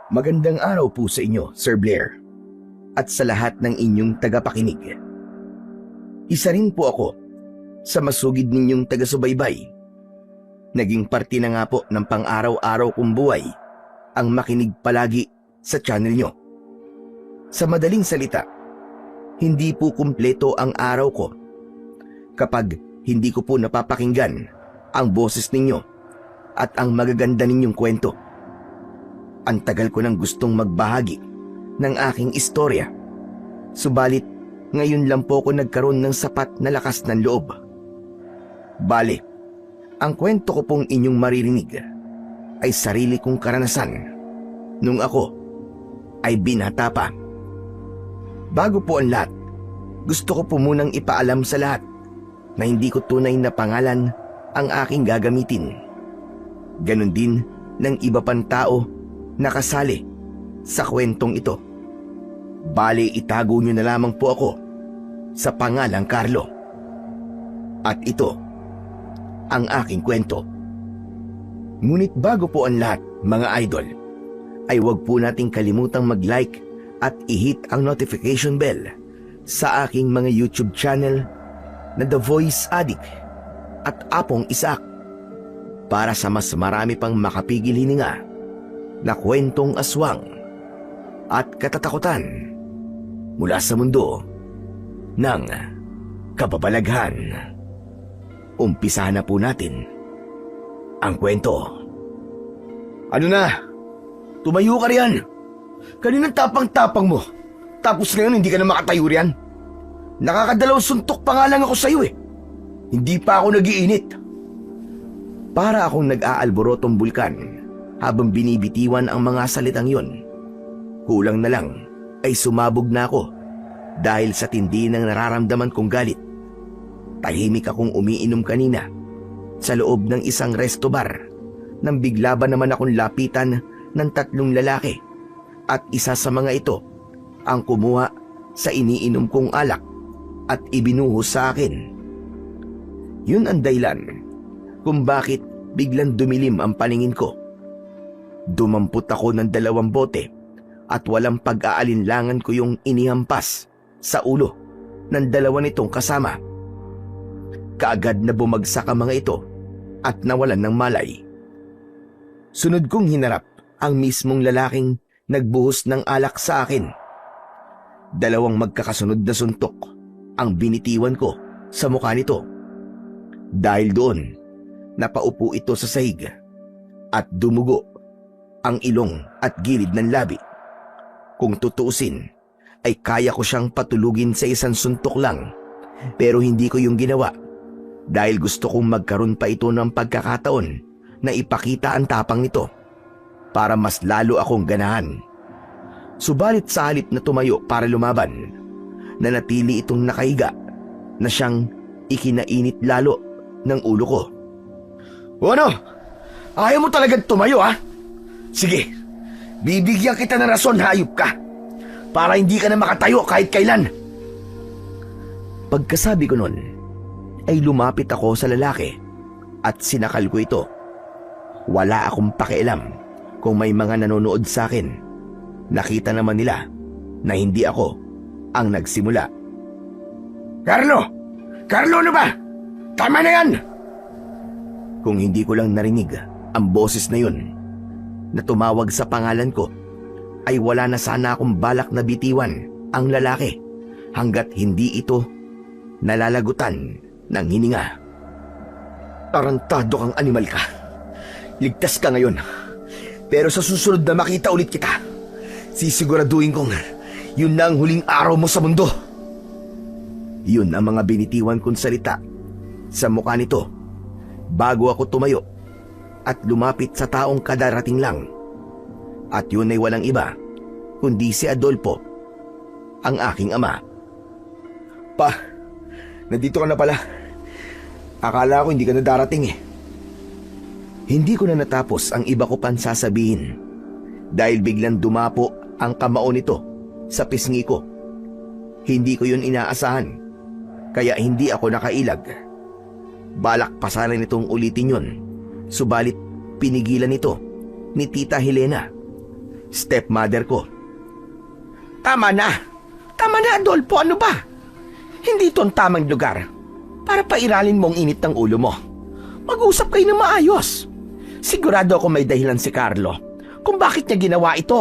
Magandang araw po sa inyo, Sir Blair, at sa lahat ng inyong tagapakinig. Isa rin po ako sa masugid ninyong taga-subaybay. Naging parte na nga po ng pang-araw-araw kong buhay ang makinig palagi sa channel nyo. Sa madaling salita, hindi po kumpleto ang araw ko kapag hindi ko po napapakinggan ang boses ninyo at ang magaganda ninyong kwento. Ang tagal ko nang gustong magbahagi ng aking istorya. Subalit, ngayon lang po ako nagkaroon ng sapat na lakas ng loob. Bale, ang kwento ko pong inyong maririnig ay sarili kong karanasan nung ako ay binata pa. Bago po ang lahat, gusto ko po munang ipaalam sa lahat na hindi ko tunay na pangalan ang aking gagamitin. Ganon din ng iba pang tao nakasali sa kwentong ito. Bale, itago nyo na lamang po ako sa pangalang Carlo. At ito ang aking kwento. Ngunit bago po ang lahat, mga idol, ay huwag po nating kalimutang mag-like at i-hit ang notification bell sa aking mga YouTube channel na The Voice Addict at Apong Isaac para sa mas marami pang makapigil hininga na kwentong aswang at katatakutan mula sa mundo ng kababalaghan. Umpisahan na po natin ang kwento. Ano na? Tumayo ka riyan. Kaninang tapang-tapang mo. Tapos ngayon hindi ka na makatayo riyan. Nakakadalawang suntok pa nga lang ako sa'yo eh. Hindi pa ako nagiinit. Para akong nag-aalborotong bulkan habang binibitiwan ang mga salitang yon. Kulang na lang ay sumabog na ako dahil sa tindi ng nararamdaman kong galit. Tahimik akong umiinom kanina sa loob ng isang resto bar nang bigla ba naman akong lapitan ng 3 lalaki at isa sa mga ito ang kumuha sa iniinom kong alak at ibinuhos sa akin. Yun ang dahilan kung bakit biglang dumilim ang paningin ko. Dumampot ako ng 2 bote at walang pag-aalinlangan ko yung inihampas sa ulo ng 2 nitong kasama. Kaagad na bumagsak ang mga ito at nawalan ng malay. Sunod kong hinarap ang mismong lalaking nagbuhos ng alak sa akin. 2 magkakasunod na suntok ang binitiwan ko sa mukha nito. Dahil doon, napaupo ito sa sahig at dumugo ang ilong at gilid ng labi. Kung tutuusin, ay kaya ko siyang patulugin sa isang suntok lang, pero hindi ko yung ginawa dahil gusto kong magkaroon pa ito ng pagkakataon na ipakita ang tapang nito para mas lalo akong ganahan. Subalit sa halip na tumayo para lumaban, nanatili itong nakahiga na siyang ikinainit lalo ng ulo ko. O ano? Ayaw mo talagang tumayo ha? Sige, bibigyan kita ng rason, hayop ka, para hindi ka na makatayo kahit kailan. Pagkasabi ko nun, ay lumapit ako sa lalaki at sinakal ko ito. Wala akong pakialam kung may mga nanonood sa akin. Nakita naman nila na hindi ako ang nagsimula. Carlo! Carlo, ano ba? Tama na yan! Kung hindi ko lang narinig ang boses na yun na tumawag sa pangalan ko, ay wala na sana akong balak na bitiwan ang lalaki hanggat hindi ito nalalagutan ng hininga. Tarantado kang animal ka. Ligtas ka ngayon. Pero sa susunod na makita ulit kita, sisiguraduhin kong yun na ang huling araw mo sa mundo. Yun ang mga binitiwan kong salita sa mukha nito bago ako tumayo at lumapit sa taong kadarating lang. At yun ay walang iba kundi si Adolfo, ang aking ama. Pa, nandito ka na pala. Akala ko hindi ka na darating eh. Hindi ko na natapos ang iba ko pang sasabihin dahil biglang dumapo ang kamao nito sa pisngi ko. Hindi ko yun inaasahan, kaya hindi ako nakailag. Balak pa sana nitong ulitin yun, subalit pinigilan nito ni Tita Helena stepmother ko. Tama na! Tama na, Adolfo! Ano ba? Hindi ito ang tamang lugar para pairalin mo ang init ng ulo mo. Mag-usap kayo na maayos. Sigurado ako may dahilan si Carlo kung bakit niya ginawa ito.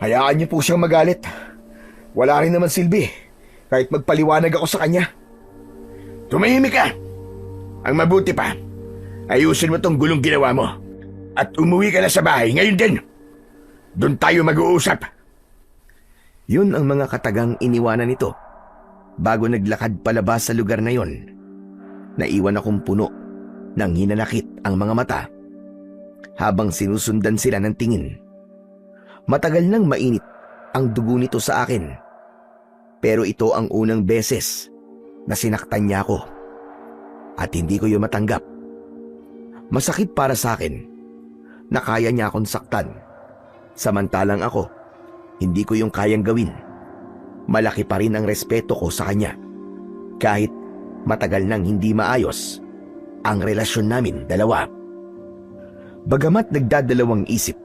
Hayaan niyo po siyang magalit. Wala rin naman silbi kahit magpaliwanag ako sa kanya. Tumahimik ka! Ang mabuti pa, ayusin mo tong gulong ginawa mo at umuwi ka na sa bahay ngayon din. Doon tayo mag-uusap. Yun ang mga katagang iniwanan nito bago naglakad palabas sa lugar na yon. Naiwan akong puno ng hinanakit ang mga mata habang sinusundan sila ng tingin. Matagal nang mainit ang dugo nito sa akin, pero ito ang unang beses na sinaktan niya ako at hindi ko yun matanggap. Masakit para sa akin na kaya niya akong saktan, samantalang ako hindi ko yung kayang gawin. Malaki pa rin ang respeto ko sa kanya kahit matagal nang hindi maayos ang relasyon namin dalawa. Bagamat nagdadalawang isip,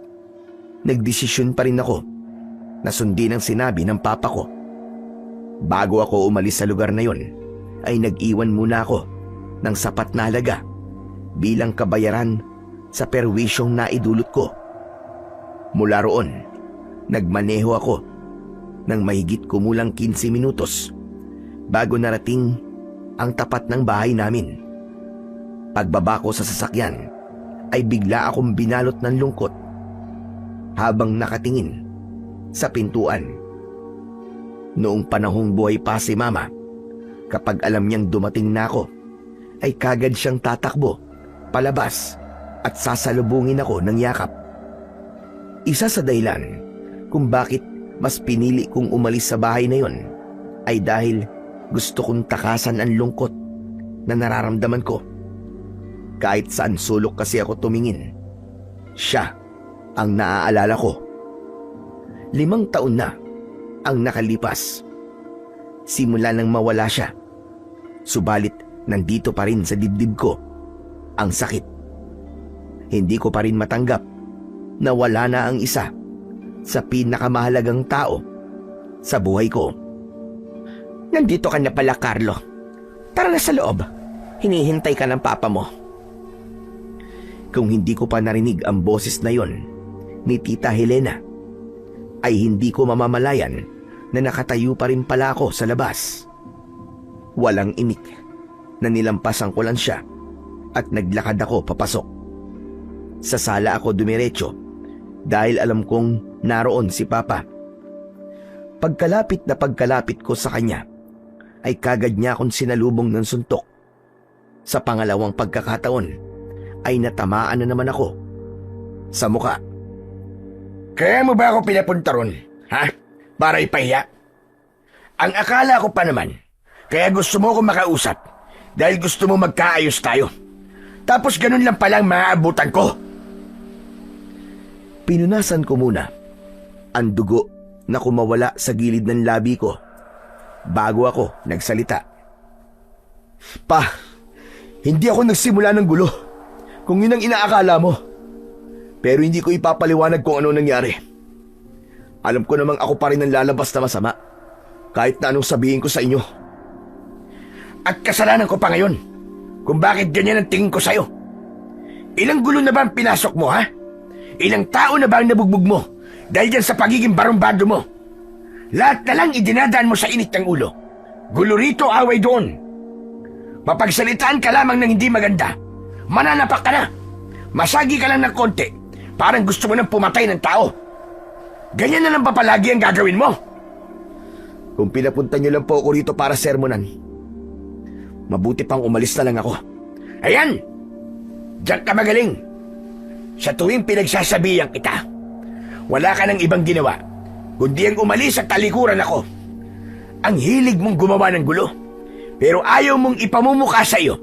nagdesisyon pa rin ako na sundin ang sinabi ng papa ko. Bago ako umalis sa lugar na yon, ay nag-iwan muna ako ng sapat na halaga bilang kabayaran sa perwisyong naidulot ko. Mula roon, nagmaneho ako ng mahigit kumulang 15 minutos bago narating ang tapat ng bahay namin. Pagbaba ko sa sasakyan ay bigla akong binalot ng lungkot habang nakatingin sa pintuan. Noong panahong buhay pa si Mama, kapag alam niyang dumating na ako, ay kagad siyang tatakbo palabas at sasalubungin ako ng yakap. Isa sa dahilan kung bakit mas pinili kong umalis sa bahay na yon ay dahil gusto kong takasan ang lungkot na nararamdaman ko. Kahit saan sulok kasi ako tumingin, siya ang naaalala ko. 5 taon na ang nakalipas simula nang mawala siya. Subalit nandito pa rin sa dibdib ko ang sakit. Hindi ko pa rin matanggap na wala na ang isa sa pinakamahalagang tao sa buhay ko. Nandito ka na pala, Carlo. Tara na sa loob. Hinihintay ka ng papa mo. Kung hindi ko pa narinig ang boses na yon ni Tita Helena, ay hindi ko mamamalayan na nakatayo pa rin pala ako sa labas. Walang imik na nilampasan ko lang siya at naglakad ako papasok. Sa sala ako dumiretso dahil alam kong naroon si Papa. Pagkalapit ko sa kanya, ay kagad niya akong sinalubong ng suntok. Sa pangalawang pagkakataon, ay natamaan na naman ako sa muka. Kaya mo ba ako pinapunta ron, ha? Para ipahiya? Ang akala ko pa naman, kaya gusto mo akong makausap dahil gusto mo magkaayos tayo. Tapos ganun lang palang maaabutan ko. Pinunasan ko muna ang dugo na kumawala sa gilid ng labi ko bago ako nagsalita. Pa, hindi ako nagsimula ng gulo kung yun ang inaakala mo. Pero hindi ko ipapaliwanag kung ano nangyari. Alam ko namang ako pa rin ang lalabas na masama kahit na anong sabihin ko sa inyo. At kasalanan ko pa ngayon kung bakit ganyan ang tingin ko sa'yo. Ilang gulo na ba ang pinasok mo, ha? Ilang tao na ba ang nabugbog mo dahil dyan sa pagiging barumbado mo? Lahat na lang idinadaan mo sa init ng ulo. Gulo rito, away doon. Mapagsalitaan ka lamang ng hindi maganda, mananapak ka na. Masagi ka lang ng konti, parang gusto mo nang pumatay ng tao. Ganyan na lang ba palagi ang gagawin mo? Kung pinapunta niyo lang po ako rito para sermonan, mabuti pang umalis na lang ako. Ayan! Diyan ka magaling. Sa tuwing pinagsasabihan kita, wala ka ng ibang ginawa kundi ang umalis at talikuran ako. Ang hilig mong gumawa ng gulo, pero ayaw mong ipamumukha sa iyo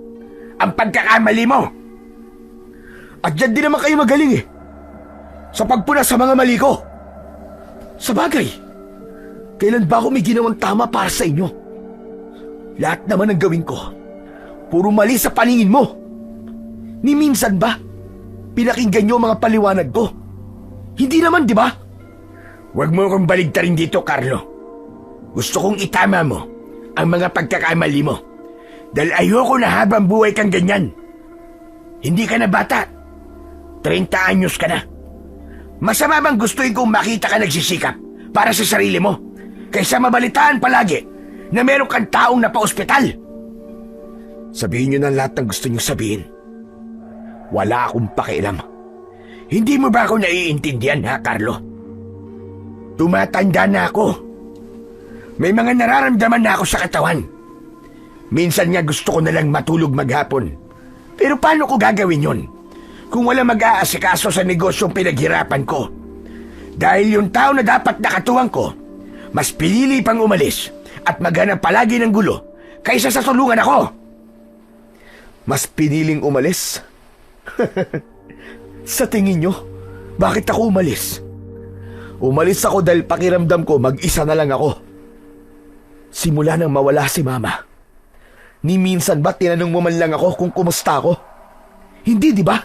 ang pagkakamali mo. At dyan din naman kayo magaling eh, sa pagpuna sa mga mali ko. Sa bagay, kailan ba ako may ginawang tama para sa inyo? Lahat naman ng gawin ko, puro mali sa paningin mo. Ni minsan ba, pinakinggan niyo mga paliwanag ko? Hindi naman, di ba? Huwag mo akong baligtarin dito, Carlo. Gusto kong itama mo ang mga pagkakamali mo. Dahil ayoko na habang buhay kang ganyan. Hindi ka na bata. 30 anyos ka na. Masama bang gustuin kong makita ka nagsisikap para sa sarili mo kaysa mabalitaan palagi na meron kang taong napa-ospital? Sabihin niyo na lahat ng gusto niyo sabihin. Wala akong pakialam. Hindi mo ba ako naiintindihan, ha, Carlo? Tumatanda na ako. May mga nararamdaman na ako sa katawan. Minsan nga gusto ko na lang matulog maghapon. Pero paano ko gagawin yun kung wala mag-aasikaso sa negosyong pinaghirapan ko? Dahil yung tao na dapat nakatuwang ko, mas pinili pang umalis at maghanap palagi ng gulo kaysa sa tulungan ako. Mas piniling umalis? Sa tingin nyo, bakit ako umalis? Umalis ako dahil pakiramdam ko mag-isa na lang ako. Simula nang mawala si Mama, ni minsan ba tinanong mo man lang ako kung kumusta ako? Hindi, di ba?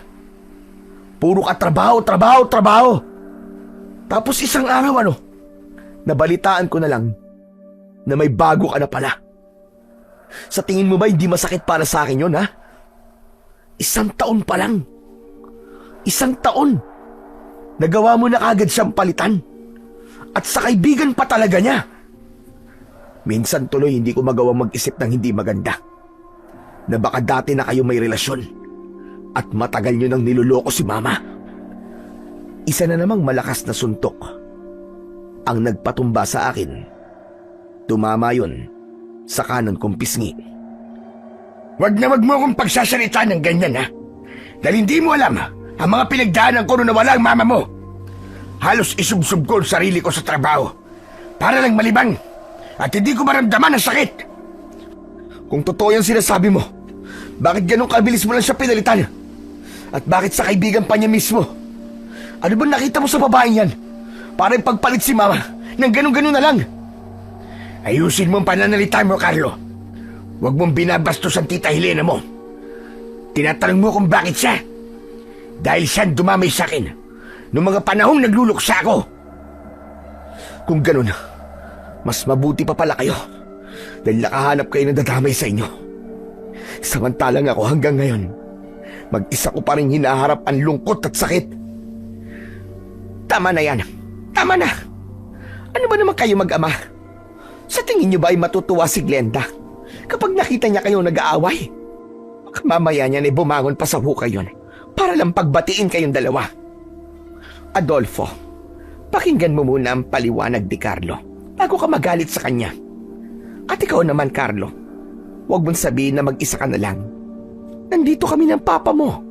Puro ka trabaho, trabaho, trabaho. Tapos isang araw nabalitaan ko na lang na may bago ka na pala. Sa tingin mo ba hindi masakit para sa akin yun, ha? 1 taon pa lang. 1 taon. Nagawa mo na agad siyang palitan. At sa kaibigan pa talaga niya. Minsan tuloy hindi ko magawang mag-isip ng hindi maganda. Na baka dati na kayo may relasyon. At matagal niyo nang niloloko si Mama. Isa na namang malakas na suntok ang nagpatumba sa akin. Tumama yun sa kanan kong pisngi. Wag mo akong pagsasalita ng ganyan, ha? Dahil hindi mo alam ang mga pinagdaanan ko nung nawala ang mama mo. Halos isubsob ko ang sarili ko sa trabaho para lang malibang at hindi ko maramdaman ang sakit. Kung totoo yung sinasabi mo, bakit ganun kabilis mo lang siya pinalitan? At bakit sa kaibigan pa niya mismo? Ano ba nakita mo sa babaeng yan? Para pagpalit si Mama ng ganun-ganun na lang. Ayusin mo ang pananalita mo, Carlo. Huwag mong binabastos ang tita Helena mo. Tinatanong mo kung bakit siya. Dahil siya dumamay sa akin noong mga panahong nagluluksa ako. Kung ganun, mas mabuti pa pala kayo dahil nakahanap kayo ng dadamay sa inyo. Samantalang ako hanggang ngayon, mag-isa ko pa rin hinaharap ang lungkot at sakit. Tama na yan. Tama na. Ano ba naman kayo mag-ama? Sa tingin niyo ba ay matutuwa si Glenda kapag nakita niya kayo nag-aaway? Mamaya niyan ay bumangon pa sa hukay yun para lang pagbatiin kayong dalawa. Adolfo, pakinggan mo muna ang paliwanag ni Carlo bago ka magalit sa kanya. At ikaw naman, Carlo, huwag mong sabihin na mag-isa ka na lang. Nandito kami ng papa mo.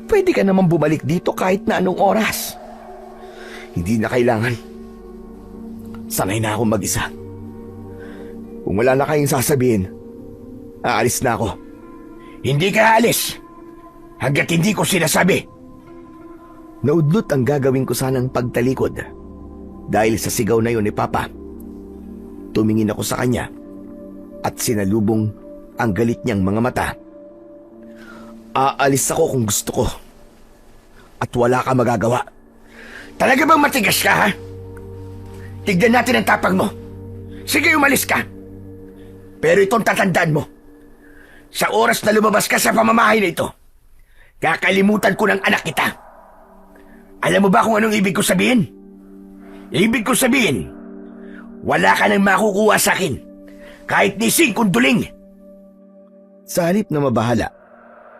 Pwede ka naman bumalik dito kahit na anong oras. Hindi na kailangan. Sanay na akong mag-isa. Kung wala na kayong sasabihin, aalis na ako. Hindi ka aalis hanggat hindi ko sinasabi. Naudlot ang gagawin ko sanang pagtalikod dahil sa sigaw na yun ni Papa. Tumingin ako sa kanya at sinalubong ang galit niyang mga mata. Aalis ako kung gusto ko at wala ka magagawa. Talaga bang matigas ka, ha? Tignan natin ang tapang mo. Sige, umalis ka. Pero itong tatandaan mo, sa oras na lumabas ka sa pamamahay na ito, kakalimutan ko ng anak kita. Alam mo ba kung anong ibig ko sabihin? Ibig ko sabihin, wala ka nang makukuha sa akin, kahit ni singkong duling. Sa halip na mabahala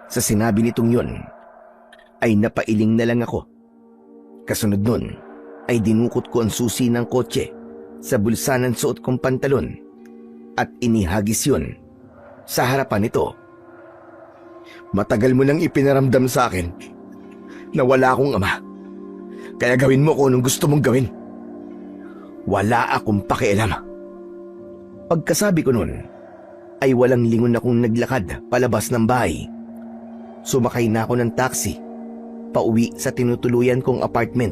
sa sinabi nitong yun, ay napailing na lang ako. Kasunod nun, ay dinukot ko ang susi ng kotse sa bulsa ng suot kong pantalon at inihagis yun sa harapan nito. Matagal mo nang ipinaramdam sa akin na wala akong ama. Kaya gawin mo kung anong gusto mong gawin. Wala akong pakialam. Pagkasabi ko nun, ay walang lingon akong naglakad palabas ng bahay. Sumakay na ako ng taxi, pauwi sa tinutuluyan kong apartment.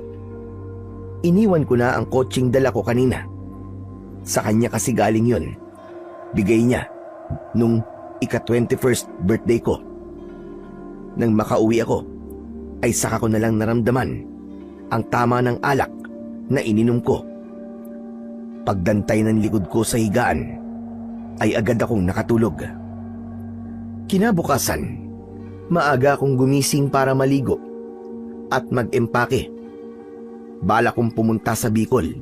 Iniwan ko na ang kotseng dala ko kanina. Sa kanya kasi galing yun. Bigay niya nung ika-21st birthday ko. Nang makauwi ako, ay saka ko na lang naramdaman ang tama ng alak na ininom ko. Pagdantay ng likod ko sa higaan, ay agad akong nakatulog. Kinabukasan, maaga akong gumising para maligo at mag-empake. Bala kong pumunta sa Bicol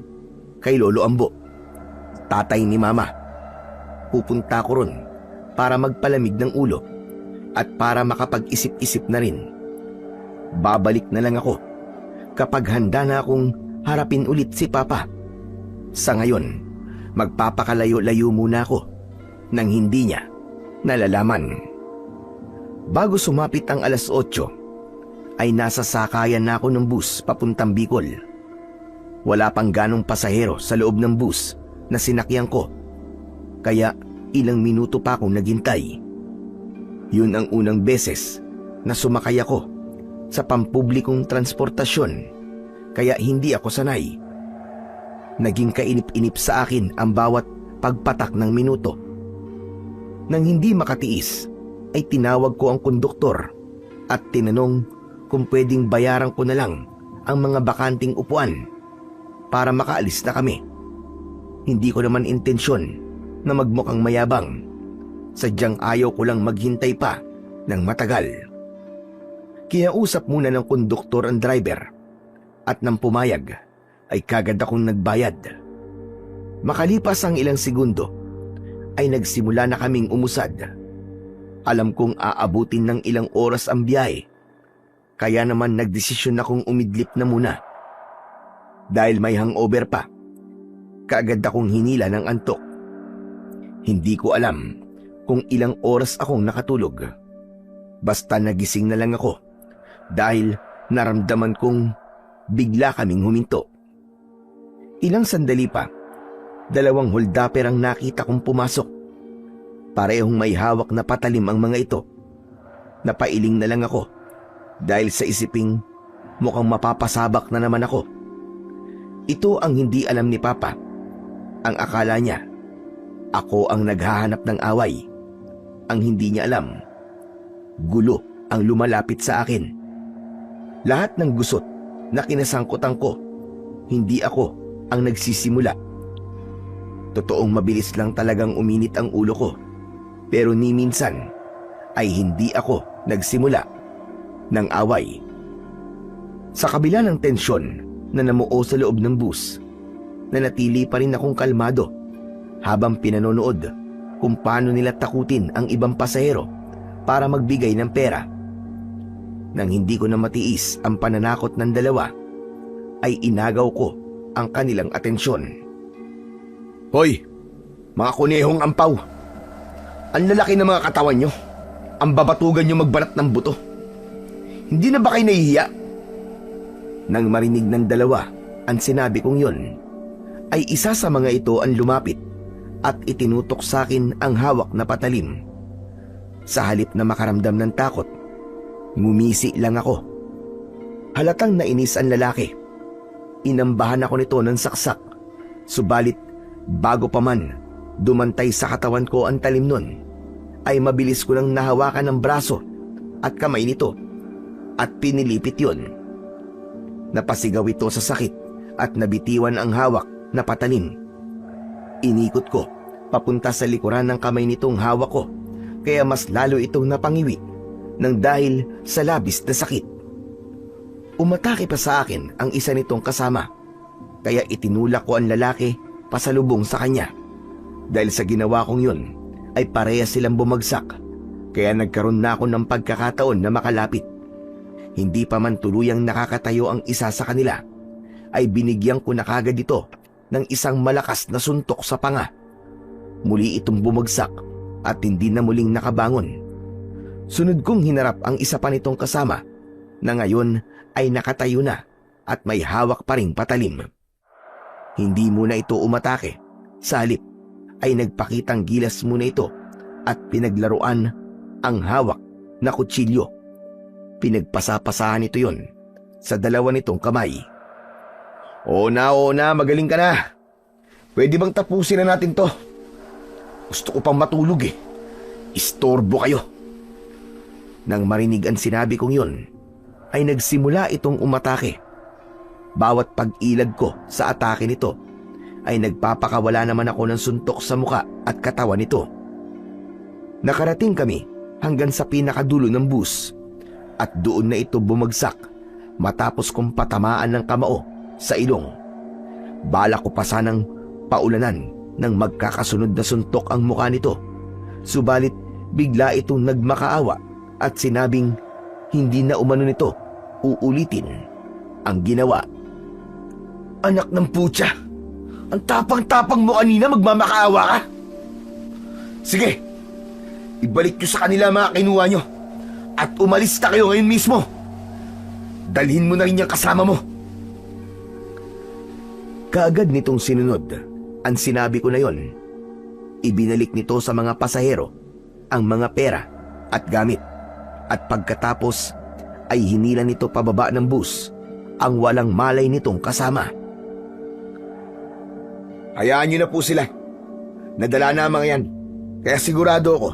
kay Lolo Ambo, tatay ni Mama. Pupunta ko ron para magpalamig ng ulo at para makapag-isip-isip na rin. Babalik na lang ako kapag handa na akong harapin ulit si Papa. Sa ngayon, magpapakalayo-layo muna ako nang hindi niya nalalaman. Bago sumapit ang 8:00, ay nasa sakayan na ako ng bus papuntang Bicol. Wala pang ganong pasahero sa loob ng bus na sinakyan ko, kaya ilang minuto pa akong naghintay. Yun ang unang beses na sumakay ako sa pampublikong transportasyon, kaya hindi ako sanay. Naging kainip-inip sa akin ang bawat pagpatak ng minuto. Nang hindi makatiis, ay tinawag ko ang konduktor at tinanong kung pwedeng bayaran ko na lang ang mga bakanting upuan para makaalis na kami. Hindi ko naman intensyon na magmukhang mayabang. Sadyang ayaw ko lang maghintay pa ng matagal. Kinausap muna ng konduktor ang driver at nang pumayag ay kagad akong nagbayad. Makalipas ang ilang segundo ay nagsimula na kaming umusad. Alam kong aabutin ng ilang oras ang biyahe, kaya naman nagdesisyon akong umidlip na muna. Dahil may hangover pa, kaagad akong hinila ng antok. Hindi ko alam kung ilang oras akong nakatulog. Basta nagising na lang ako dahil naramdaman kong bigla kaming huminto. Ilang sandali pa, 2 holdapper ang nakita kong pumasok. Parehong may hawak na patalim ang mga ito. Napailing na lang ako dahil sa isiping mukhang mapapasabak na naman ako. Ito ang hindi alam ni Papa. Ang akala niya, ako ang naghahanap ng away. Ang hindi niya alam, gulo ang lumalapit sa akin. Lahat ng gusot na kinasangkutan ko, hindi ako ang nagsisimula. Totoong mabilis lang talagang uminit ang ulo ko, pero ni minsan ay hindi ako nagsimula ng away. Sa kabila ng tensyon na namuo sa loob ng bus, nanatili pa rin akong kalmado habang pinanonood kung paano nila takutin ang ibang pasahero para magbigay ng pera. Nang hindi ko na matiis ang pananakot ng dalawa, ay inagaw ko ang kanilang atensyon. Hoy, mga kunehong ampaw! Ang lalaki ng mga katawan nyo. Ang babatugan nyo magbalat ng buto. Hindi na ba kayo nahihiya? Nang marinig ng dalawa ang sinabi kong yun, ay isa sa mga ito ang lumapit at itinutok sa akin ang hawak na patalim. Sa halip na makaramdam ng takot, ngumisi lang ako. Halatang nainis ang lalaki. Inambahan ako nito ng saksak, subalit bago pa man dumantay sa katawan ko ang talim nun, ay mabilis ko nang nahawakan ng braso at kamay nito at pinilipit yun. Napasigaw ito sa sakit at nabitiwan ang hawak na patalim. Inikot ko papunta sa likuran ng kamay nitong hawak ko, kaya mas lalo itong napangiwi nang dahil sa labis na sakit. Umatake pa sa akin ang isa nitong kasama, kaya itinulak ko ang lalaki pasalubong sa kanya. Dahil sa ginawa kong yun, ay parehas silang bumagsak, kaya nagkaroon na ako ng pagkakataon na makalapit. Hindi pa man tuluyang nakakatayo ang isa sa kanila, ay binigyan ko na kagad ito ng isang malakas na suntok sa panga. Muli itong bumagsak at hindi na muling nakabangon. Sunod kong hinarap ang isa pa nitong kasama na ngayon ay nakatayo na at may hawak pa ring patalim. Hindi muna ito umatake, sa halip ay nagpakitang gilas muna ito at pinaglaruan ang hawak na kutsilyo. Pinagpasapasahan ito yon sa dalawa nitong kamay. Oo na, magaling ka na. Pwede bang tapusin na natin to? Gusto ko pang matulog eh. Istorbo kayo. Nang marinig ang sinabi kong yon, ay nagsimula itong umatake. bawat pag-ilag ko sa atake nito ay nagpapakawala naman ako ng suntok sa muka at katawan nito. Nakarating kami hanggang sa pinakadulo ng bus at doon na ito bumagsak matapos kong patamaan ng kamao sa ilong. Bala ko pa sanang paulanan ng magkakasunod na suntok ang mukha nito. Subalit bigla itong nagmakaawa at sinabing hindi na umano nito uulitin ang ginawa. Anak ng putya! Ang tapang-tapang mo kanina, magmamakaawa ka? Sige, ibalik nyo sa kanila mga kinuha nyo at umalis na kayo ngayon mismo. Dalhin mo na rin yung kasama mo. Kaagad nitong sinunod ang sinabi ko na yon. Ibinalik nito sa mga pasahero ang mga pera at gamit at pagkatapos ay hinila nito pababa ng bus ang walang malay nitong kasama. Hayaan niyo na po sila. Nadala na mga yan. Kaya sigurado ako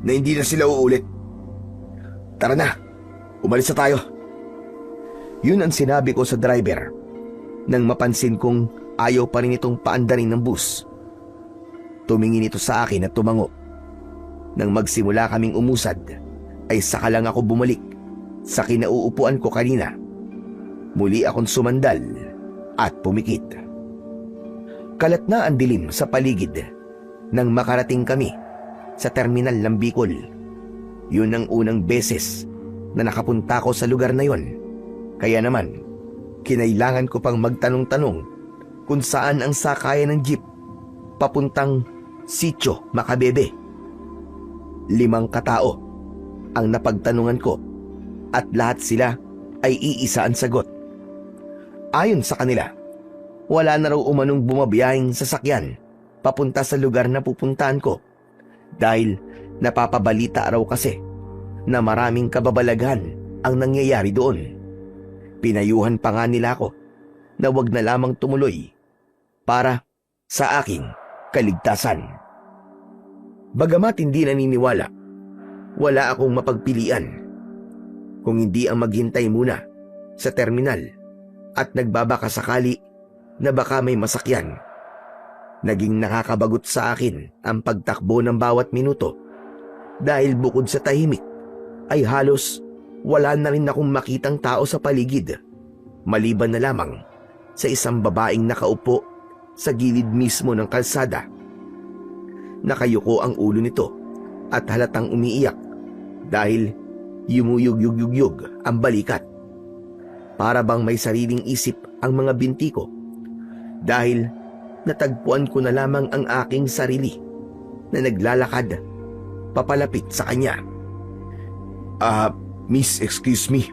na hindi na sila uulit. Tara na, umalis na tayo. Yun ang sinabi ko sa driver nang mapansin kong ayaw pa rin itong paandarin ng bus. Tumingin ito sa akin at tumango. Nang magsimula kaming umusad, ay saka lang ako bumalik sa kinauupuan ko kanina. Muli akong sumandal at pumikit. Kalat na ang dilim sa paligid nang makarating kami sa terminal ng Bicol. Yun ang unang beses na nakapunta ko sa lugar na yon. Kaya naman, kinailangan ko pang magtanong-tanong kung saan ang sakayan ng jeep papuntang Sitio Macabebe. 5 katao ang napagtanungan ko at lahat sila ay iisa ang sagot. Ayon sa kanila, wala na raw umanong bumabiyahing sasakyan papunta sa lugar na pupuntahan ko dahil napapabalita raw kasi na maraming kababalaghan ang nangyayari doon. Pinayuhan pa nga nila ako na wag na lamang tumuloy para sa aking kaligtasan. Bagamat hindi naniniwala, wala akong mapagpilian kung hindi ang maghintay muna sa terminal at nagbabaka sakali na baka may masakyan. Naging nakakabagot sa akin ang pagtakbo ng bawat minuto dahil bukod sa tahimik ay halos wala na rin akong makitang tao sa paligid maliban na lamang sa isang babaeng nakaupo sa gilid mismo ng kalsada. Nakayuko ang ulo nito at halatang umiiyak dahil yumuyug-yug-yug ang balikat. Para bang may sariling isip ang mga binti ko dahil natagpuan ko na lamang ang aking sarili na naglalakad papalapit sa kanya. Miss, excuse me.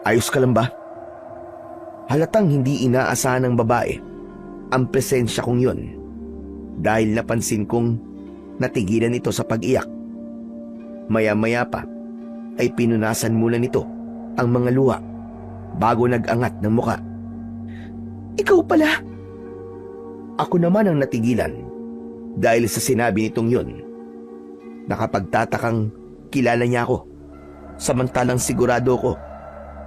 Ayos ka lang ba? Halatang hindi inaasahan ng babae ang presensya kong yon dahil napansin kong natigilan ito sa pag-iyak. Maya-maya pa ay pinunasan muna nito ang mga luha bago nag-angat ng muka. Ikaw pala? Ako naman ang natigilan dahil sa sinabi nitong yun. Nakapagtatakang kilala niya ako, samantalang sigurado ko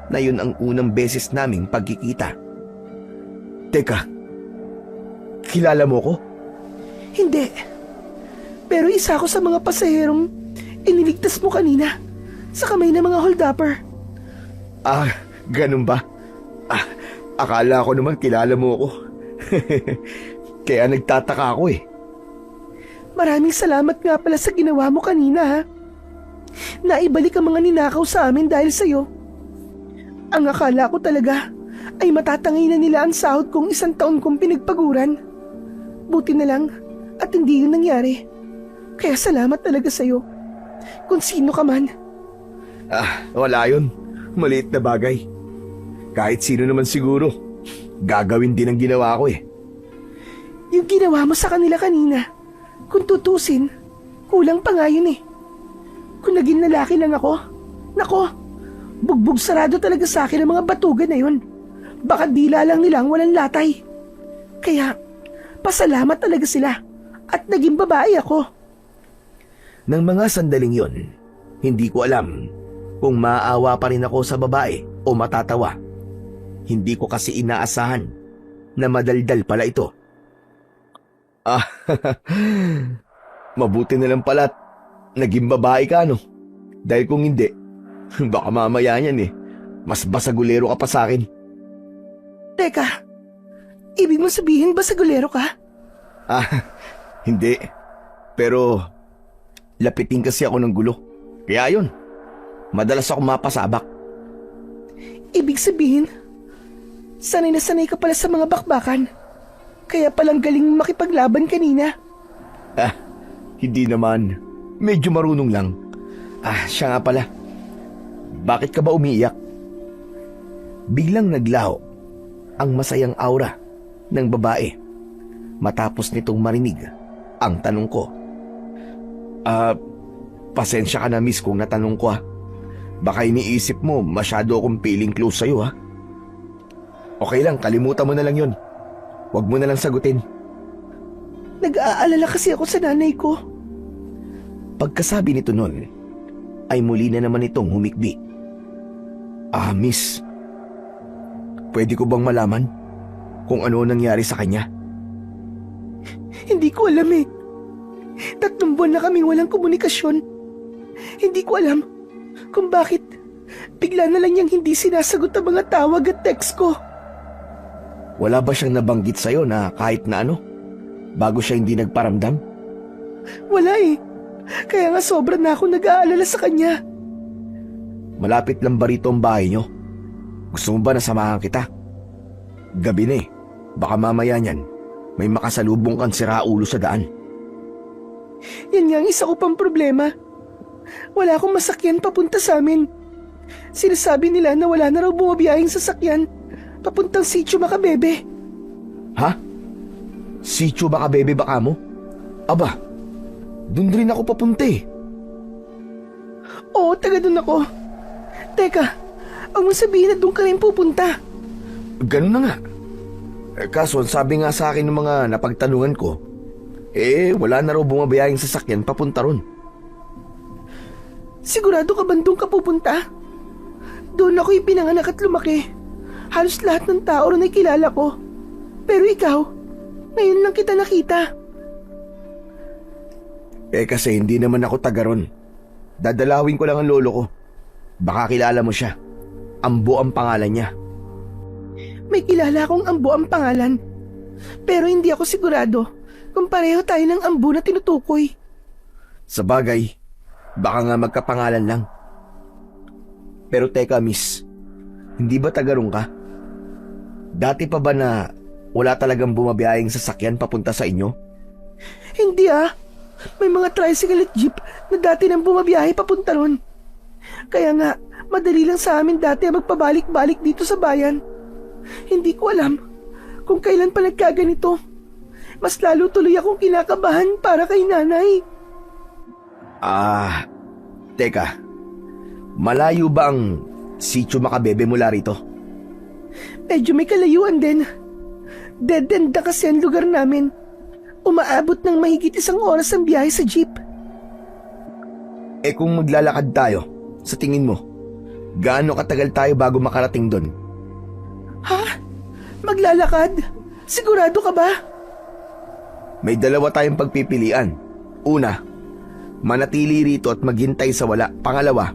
na yun ang unang beses naming pagkikita. Teka, kilala mo ko? Hindi, pero isa ako sa mga pasaherong iniligtas mo kanina sa kamay ng mga hold-upper. Ganun ba? Akala ko naman kilala mo ako. Kaya nagtataka ako eh. Maraming salamat nga pala sa ginawa mo kanina ha. Naibalik ang mga ninakaw sa amin dahil sa'yo. Ang akala ko talaga ay matatangay na nila ang sahod kong 1 taon kong pinagpaguran. Buti na lang at hindi yun nangyari. Kaya salamat talaga sa'yo. Kung sino ka man. Wala yun. Maliit na bagay. Kahit sino naman siguro, gagawin din ang ginawa ko eh. Yung ginawa mo sa kanila kanina, kung tutusin, kulang pa nga yun eh. Kung naging lalaki lang ako, nako, bugbog sarado talaga sa akin ang mga batugan na yun. Baka dila lang nila ang walang latay. Kaya, pasalamat talaga sila at naging babae ako. Nang mga sandaling yon, hindi ko alam kung maaawa pa rin ako sa babae o matatawa. Hindi ko kasi inaasahan na madaldal pala ito. Ah, mabuti na lang pala at naging babae ka, no? Dahil kung hindi, baka mamaya yan mas basagulero ka pa sa akin. Teka, ibig mo sabihin basagulero ka? Ah, hindi. Pero lapitin kasi ako ng gulo. Kaya yun, madalas ako mapasabak. Ibig sabihin, sanay na sanay ka pala sa mga bakbakan. Kaya palang galing makipaglaban kanina. Ah, hindi naman. Medyo marunong lang. Ah, siya nga pala. Bakit ka ba umiiyak? Biglang naglaho ang masayang aura ng babae matapos nitong marinig ang tanong ko. Pasensya ka na, miss, kung natanong ko ha. Baka iniisip mo masyado akong feeling close sa'yo ha. Okay lang, kalimutan mo na lang yun. Huwag mo na lang sagutin. Nag-aalala kasi ako sa nanay ko. Pagkasabi nito nun, ay muli na naman itong humikbi. Ah, miss, pwede ko bang malaman kung ano nangyari sa kanya? Hindi ko alam eh. 3 buwan na kaming walang komunikasyon. Hindi ko alam kung bakit bigla na lang niyang hindi sinasagot ang mga tawag at text ko. Wala ba siyang nabanggit sa'yo na kahit na ano, bago siya hindi nagparamdam? Wala eh. Kaya nga sobra na ako nag-aalala sa kanya. Malapit lang ba rito ang bahay niyo? Gusto mo ba na samahan kita? Gabi na eh. Baka mamaya niyan, may makasalubong kang siraulo sa daan. Yan nga ang isa ko pang problema. Wala akong masakyan papunta sa amin. Sinasabi nila na wala na raw bumabiyahing sasakyan papuntang Sitio Macabebe. Ha? Sitio Macabebe baka mo? Aba, dun rin ako papunta eh. Oo, taga dun ako. Teka, ang mo sabihin na dun ka rin pupunta. Ganun na nga. Kaso sabi nga sa akin ng mga napagtanungan ko, wala na raw bumabiyahing sasakyan papunta ron. Sigurado ka ba dun ka pupunta? Doon ako ipinanganak at lumaki. Halos lahat ng tao ron ay kilala ko. Pero ikaw, ngayon lang kita nakita. Kasi hindi naman ako taga ron. Dadalawin ko lang ang lolo ko. Baka kilala mo siya. Ambo ang pangalan niya. May kilala akong Ambo ang pangalan. Pero hindi ako sigurado kung pareho tayo ng Ambo na tinutukoy. Sa bagay, baka nga magkapangalan lang. Pero teka, miss, hindi ba taga ron ka? Dati pa ba na wala talagang bumabiyahing sasakyan papunta sa inyo? Hindi ah. May mga tricycle at jeep na dati nang bumabiyahe papunta ron. Kaya nga, madali lang sa amin dati magpabalik-balik dito sa bayan. Hindi ko alam kung kailan pa nagkaganito. Mas lalo tuloy akong kinakabahan para kay nanay. Teka. Malayo ba ang Sitio Macabebe mula rito? Medyo may kalayuan din. Dead end na kasi ang lugar namin. Umaabot ng mahigit 1 oras ang biyahe sa jeep. Kung maglalakad tayo, sa tingin mo, gaano katagal tayo bago makarating doon? Ha? Maglalakad? Sigurado ka ba? May 2 tayong pagpipilian. Una, manatili rito at maghintay sa wala. Pangalawa,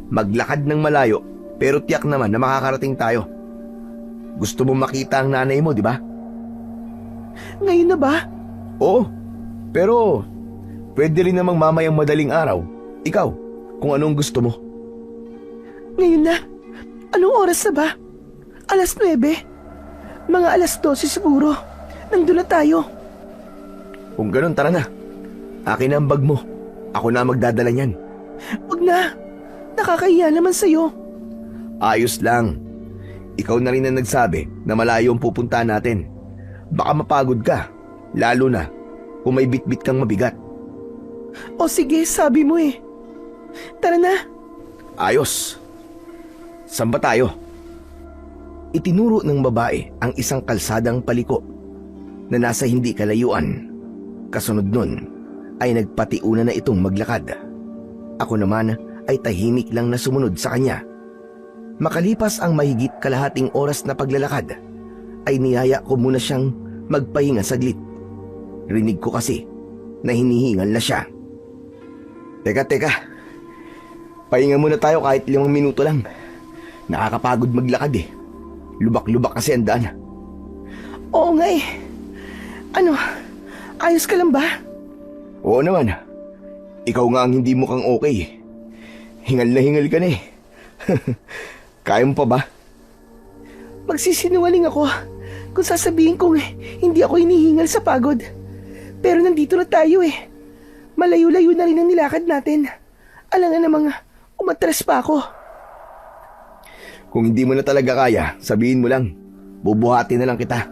maglakad ng malayo pero tiyak naman na makakarating tayo. Gusto mo makita ang nanay mo, di ba? Ngayon na ba? Oo, pero pwede rin namang mamayang madaling araw. Ikaw, kung anong gusto mo. Ngayon na? Anong oras na ba? 9:00? Mga 12:00 siguro. Nandun na tayo. Kung ganun, tara na. Akin na ang bag mo. Ako na magdadala niyan. Wag na. Nakakahiya naman sa'yo. Ayos lang. Ikaw na rin ang nagsabi na malayo ang pupuntahan natin. Baka mapagod ka, lalo na kung may bitbit kang mabigat. O sige, sabi mo eh. Tara na. Ayos. Saan ba tayo? Itinuro ng babae ang isang kalsadang paliko na nasa hindi kalayuan. Kasunod nun ay nagpatiuna na itong maglakad. Ako naman ay tahimik lang na sumunod sa kanya. Makalipas ang mahigit kalahating oras na paglalakad, ay niyaya ko muna siyang magpahinga saglit. Rinig ko kasi na hinihingal na siya. Teka. Pahinga muna tayo kahit 5 minuto lang. Nakakapagod maglakad eh. Lubak-lubak kasi ang daan. Oo nga eh. Ano, ayos ka lang ba? Oo naman. Ikaw nga ang hindi mukhang okay. Hingal na hingal ka na eh. Kaya mo pa ba? Magsisinungaling ako kung sasabihin kong hindi ako hinihingal sa pagod. Pero nandito na tayo eh. Malayo-layo na rin ang nilakad natin. Alangan namang umatras pa ako. Kung hindi mo na talaga kaya, sabihin mo lang. Bubuhatin na lang kita.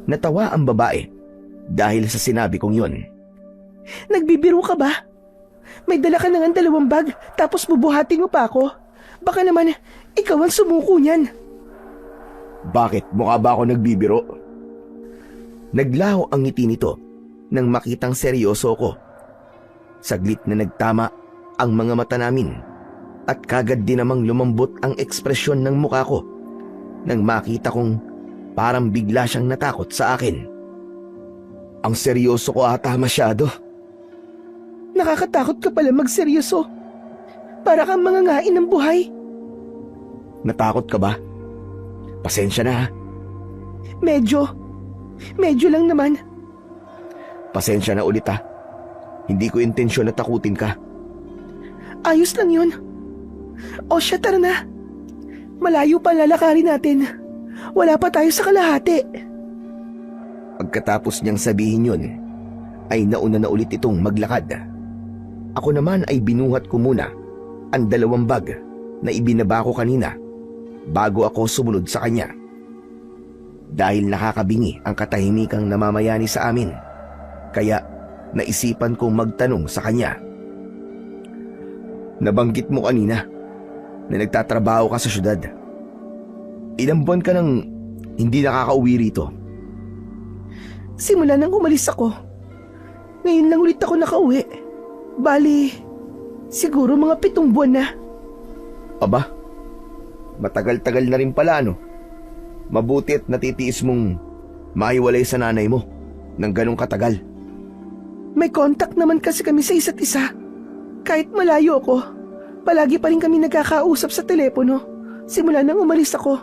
Natawa ang babae dahil sa sinabi kong yun. Nagbibiro ka ba? May dala ka na nga 2 bag tapos bubuhatin mo pa ako. Baka naman ikaw ang sumuko niyan. Bakit? Mukha ba ako nagbibiro? Naglaho ang ngiti nito nang makitang seryoso ko. Saglit na nagtama ang mga mata namin at kagad din namang lumambot ang ekspresyon ng mukha ko nang makita kong parang bigla siyang natakot sa akin. Ang seryoso ko ata masyado. Nakakatakot ka pala magseryoso. Para kang mangangain ng buhay. Natakot ka ba? Pasensya na ha. Medyo lang naman. Pasensya na ulit ha. Hindi ko intensyon na takutin ka. Ayos lang yun. O siya, tara na. Malayo pa lalakarin natin. Wala pa tayo sa kalahati. Pagkatapos niyang sabihin yun, ay nauna na ulit itong maglakad. Ako naman ay binuhat ko muna ang 2 bag na ibinaba ko kanina bago ako sumunod sa kanya. Dahil nakakabingi ang katahimikang namamayani sa amin, kaya naisipan kong magtanong sa kanya. Nabanggit mo kanina na nagtatrabaho ka sa syudad. Ilang buwan ka nang hindi nakakauwi rito? Simula nang umalis ako. Ngayon lang ulit ako nakauwi. Bali, siguro mga 7 buwan na. Aba, matagal-tagal na rin pala no. Mabuti at natitiis mong maiwalay sa nanay mo ng ganong katagal. May contact naman kasi kami sa isa't isa. Kahit malayo ako, palagi pa rin kami nagkakausap sa telepono simula nang umalis ako.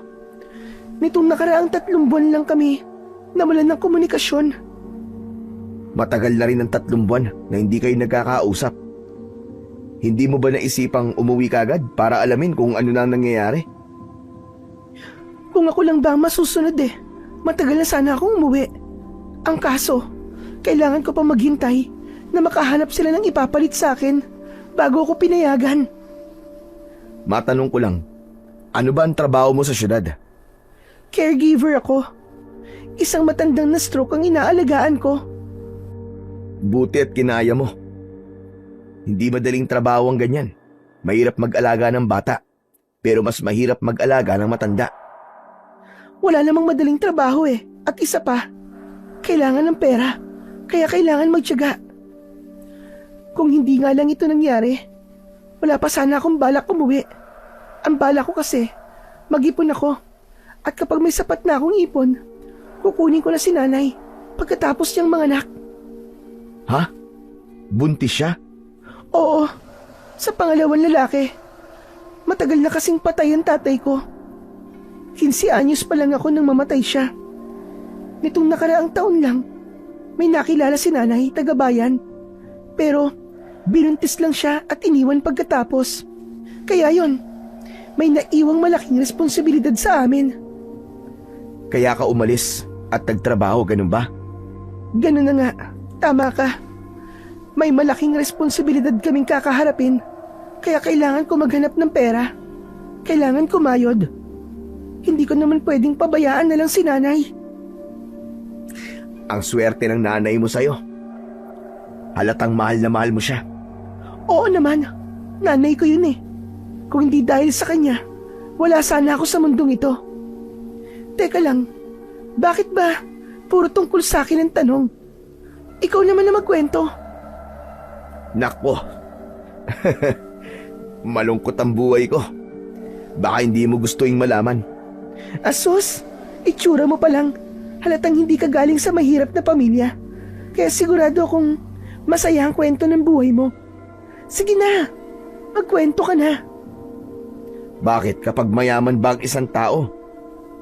Nitong nakaraang 3 buwan lang kami nawalan ng komunikasyon. Matagal na rin ang 3 buwan na hindi kayo nagkakausap. Hindi mo ba naisipang umuwi kagad para alamin kung ano na nangyayari? Kung ako lang ba ang masusunod matagal na sana akong umuwi. Ang kaso, kailangan ko pa maghintay na makahanap sila ng ipapalit sa akin bago ako pinayagan. Matanong ko lang, ano ba ang trabaho mo sa syudad? Caregiver ako. Isang matandang na stroke ang inaalagaan ko. Buti at kinaya mo. Hindi madaling trabaho ang ganyan. Mahirap mag-alaga ng bata, pero mas mahirap mag-alaga ng matanda. Wala namang madaling trabaho At isa pa, kailangan ng pera, kaya kailangan magtiyaga. Kung hindi nga lang ito nangyari, wala pa sana akong balak umuwi. Ang balak ko kasi, mag-ipon ako. At kapag may sapat na akong ipon, kukunin ko na si nanay pagkatapos niyang manganak. Ha? Buntis siya? Oo, sa pangalawang lalaki. Matagal na kasing patay ang tatay ko. 15 anyos pa lang ako nang mamatay siya. Nitong nakaraang taon lang, may nakilala si nanay, taga-bayan. Pero binuntis lang siya at iniwan pagkatapos. Kaya yon, may naiwang malaking responsibilidad sa amin. Kaya ka umalis at nagtrabaho, ganun ba? Ganun na nga, tama ka. May malaking responsibilidad kaming kakaharapin, kaya kailangan ko maghanap ng pera. Kailangan kumayod. Hindi ko naman pwedeng pabayaan na lang si nanay. Ang swerte ng nanay mo sa'yo. Halatang mahal na mahal mo siya. Oo naman, nanay ko yun Kung hindi dahil sa kanya, wala sana ako sa mundong ito. Teka lang, bakit ba puro tungkol sa akin ang tanong? Ikaw naman na magkwento. Nako, malungkot ang buhay ko. Baka hindi mo gustuing malaman. Asos, itsura mo pa lang. Halatang hindi ka galing sa mahirap na pamilya. Kaya sigurado akong masaya ang kwento ng buhay mo. Sige na, magkwento ka na. Bakit kapag mayaman ba ang isang tao,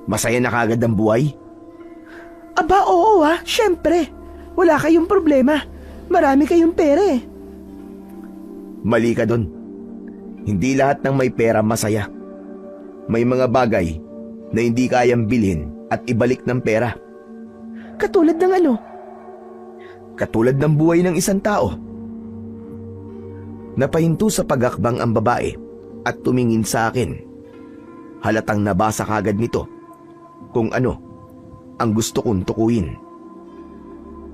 masaya na kagad ang buhay? Aba oo syempre. Wala kayong problema. Marami kayong pera eh. Mali ka dun. Hindi lahat ng may pera masaya. May mga bagay na hindi kayang bilhin at ibalik ng pera. Katulad ng ano? Katulad ng buhay ng isang tao. Napahinto sa pagakbang ang babae at tumingin sa akin. Halatang nabasa kagad nito kung ano ang gusto kong tukuyin.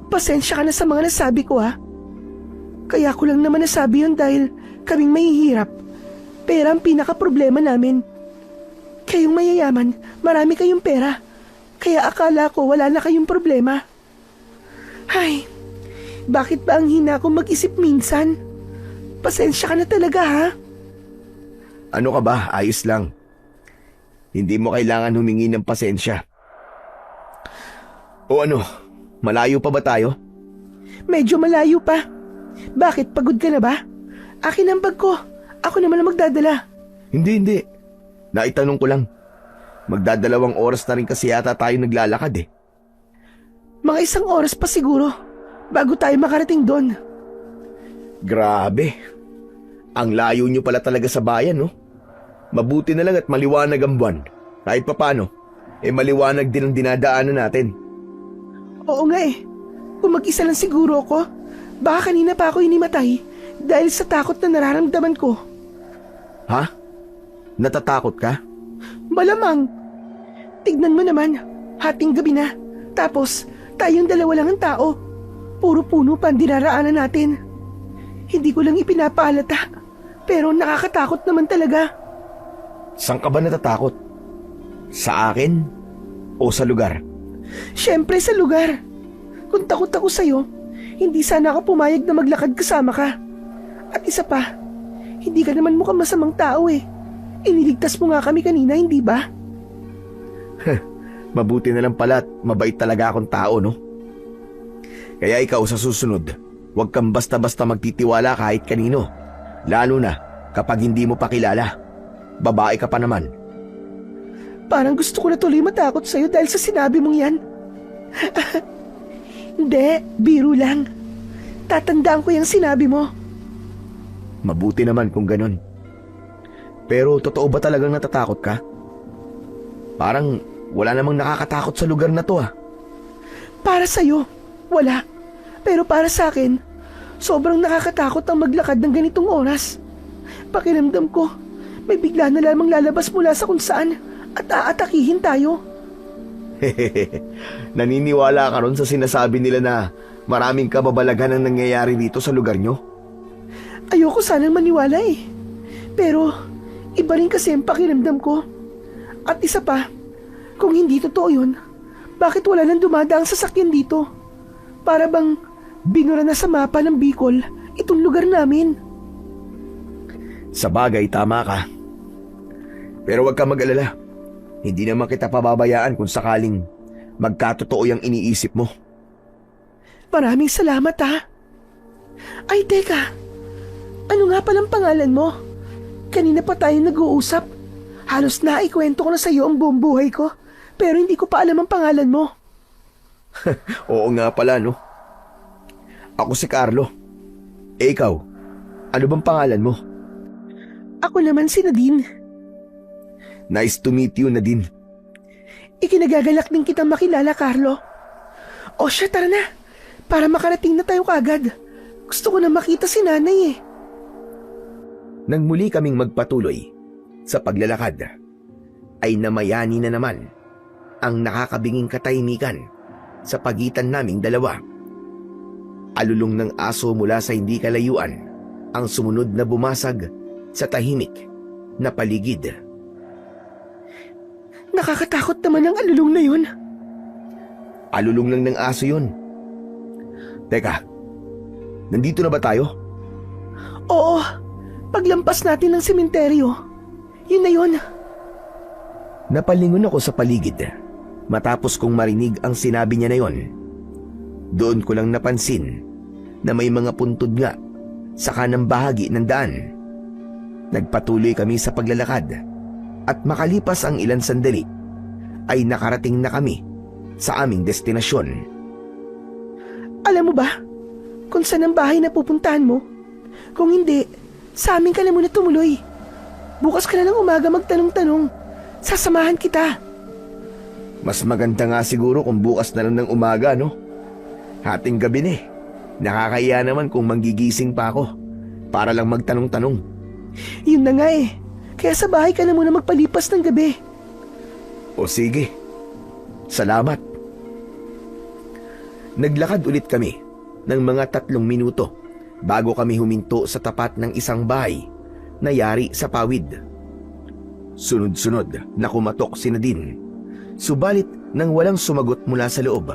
Pasensya ka na sa mga nasabi ko Kaya ko lang naman nasabi yun dahil kaming mahihirap. Pera ang pinaka-problema namin. Kayong mayayaman, marami kayong pera. Kaya akala ko wala na kayong problema. Ay, bakit ba ang hina ko mag-isip minsan? Pasensya ka na talaga Ano ka ba? Ayos lang. Hindi mo kailangan humingi ng pasensya. O ano, malayo pa ba tayo? Medyo malayo pa. Bakit, pagod ka na ba? Akin ang bag ko. Ako naman ang magdadala. Hindi. Naitanong ko lang. Magdadalawang oras na rin kasi yata tayo naglalakad eh. Mga 1 oras pa siguro bago tayo makarating doon. Grabe. Ang layo nyo pala talaga sa bayan, no? Mabuti na lang at maliwanag ang buwan. Kahit papano, maliwanag din ang dinadaanan natin. Oo nga Kung mag-isa lang siguro ako, baka kanina pa ako inimatay dahil sa takot na nararamdaman ko. Ha? Natatakot ka? Malamang. Tignan mo naman, hating gabi na. Tapos, tayong dalawa lang ang tao. Puro puno pa ang dinaraanan natin. Hindi ko lang ipinapaalata, pero nakakatakot naman talaga. Saan ka ba natatakot? Sa akin? O sa lugar? Siyempre sa lugar. Kung takot ako sa'yo, hindi sana ako pumayag na maglakad kasama ka. At isa pa, hindi ka naman mukhang masamang tao Iniligtas mo nga kami kanina, hindi ba? Mabuti na lang pala at mabait talaga akong tao, no? Kaya ikaw sa susunod, huwag kang basta-basta magtitiwala kahit kanino. Lalo na kapag hindi mo pa kilala. Babae ka pa naman. Parang gusto ko na tuloy matakot sa'yo dahil sa sinabi mong yan. Hindi, biro lang. Tatandaan ko yung sinabi mo. Mabuti naman kung ganun. Pero totoo ba talagang natatakot ka? Parang wala namang nakakatakot sa lugar na to Para sa'yo, wala. Pero para sa akin, sobrang nakakatakot ang maglakad ng ganitong oras. Pakiramdam ko, may bigla na lamang lalabas mula sa kung saan at aatakihin tayo. Naniniwala ka ron sa sinasabi nila na maraming kababalaghan ang nangyayari dito sa lugar nyo? Ayoko sanang maniwala Pero iba rin kasi ang pakiramdam ko. At isa pa, kung hindi totoo yun, bakit wala nang dumadaang sasakyan dito? Para bang binura na sa mapa ng Bicol itong lugar namin. Sa bagay, tama ka. Pero huwag ka mag-alala. Hindi naman kita pababayaan kung sakaling magkatotoo yung iniisip mo. Maraming salamat Ay teka, ano nga palang pangalan mo? Kanina pa tayo nag-uusap. Halos naikwento ko na sa iyo ang buong buhay ko, pero hindi ko pa alam ang pangalan mo. Oo nga pala, no? Ako si Carlo. Ikaw, ano bang pangalan mo? Ako naman si Nadine. Nice to meet you, Nadine. Ikinagagalak din kitang makilala, Carlo. O siya, tara na. Para makarating na tayo kagad. Gusto ko na makita si nanay Nang muli kaming magpatuloy sa paglalakad, ay namayani na naman ang nakakabinging katahimikan sa pagitan naming dalawa. Alulong ng aso mula sa hindi kalayuan ang sumunod na bumasag sa tahimik na paligid. Nakakatakot naman ang alulong na yun. Alulong lang ng aso yun. Teka, nandito na ba tayo? Oo, paglampas natin ng sementeryo. Yun na yun. Napalingon ako sa paligid matapos kong marinig ang sinabi niya na yon. Doon ko lang napansin na may mga puntod nga sa kanang bahagi ng daan. Nagpatuloy kami sa paglalakad at makalipas ang ilang sandali ay nakarating na kami sa aming destinasyon. Alam mo ba kung saan ang bahay na pupuntahan mo? Kung hindi, sa amin ka na muna tumuloy. Bukas ka na ng umaga magtanong-tanong. Sasamahan kita. Mas maganda nga siguro kung bukas na lang ng umaga, no? Hating gabi na eh. Nakakahiya naman kung manggigising pa ako para lang magtanong-tanong. Yun na nga eh. Kaya sa bahay ka na muna magpalipas ng gabi. O sige. Salamat. Naglakad ulit kami ng mga 3 minuto bago kami huminto sa tapat ng isang bahay na yari sa pawid. Sunod-sunod na kumatok si Nadine. Subalit nang walang sumagot mula sa loob,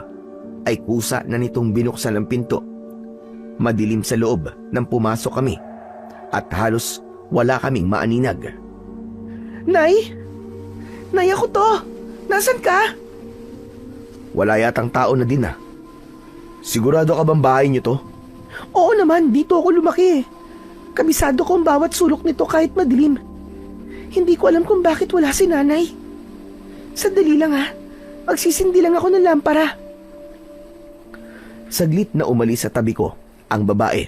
ay kusa na nitong binuksan ang pinto. Madilim sa loob nang pumasok kami at halos wala kaming maaninag. Nay? Nay, ako to. Nasaan ka? Wala yatang tao na din ah. Sigurado ka bang bahay niyo to? Oo naman, dito ako lumaki. Kabisado ko ang bawat sulok nito kahit madilim. Hindi ko alam kung bakit wala si nanay. Sandali lang ha. Magsisindi lang ako ng lampara. Saglit na umalis sa tabi ko ang babae.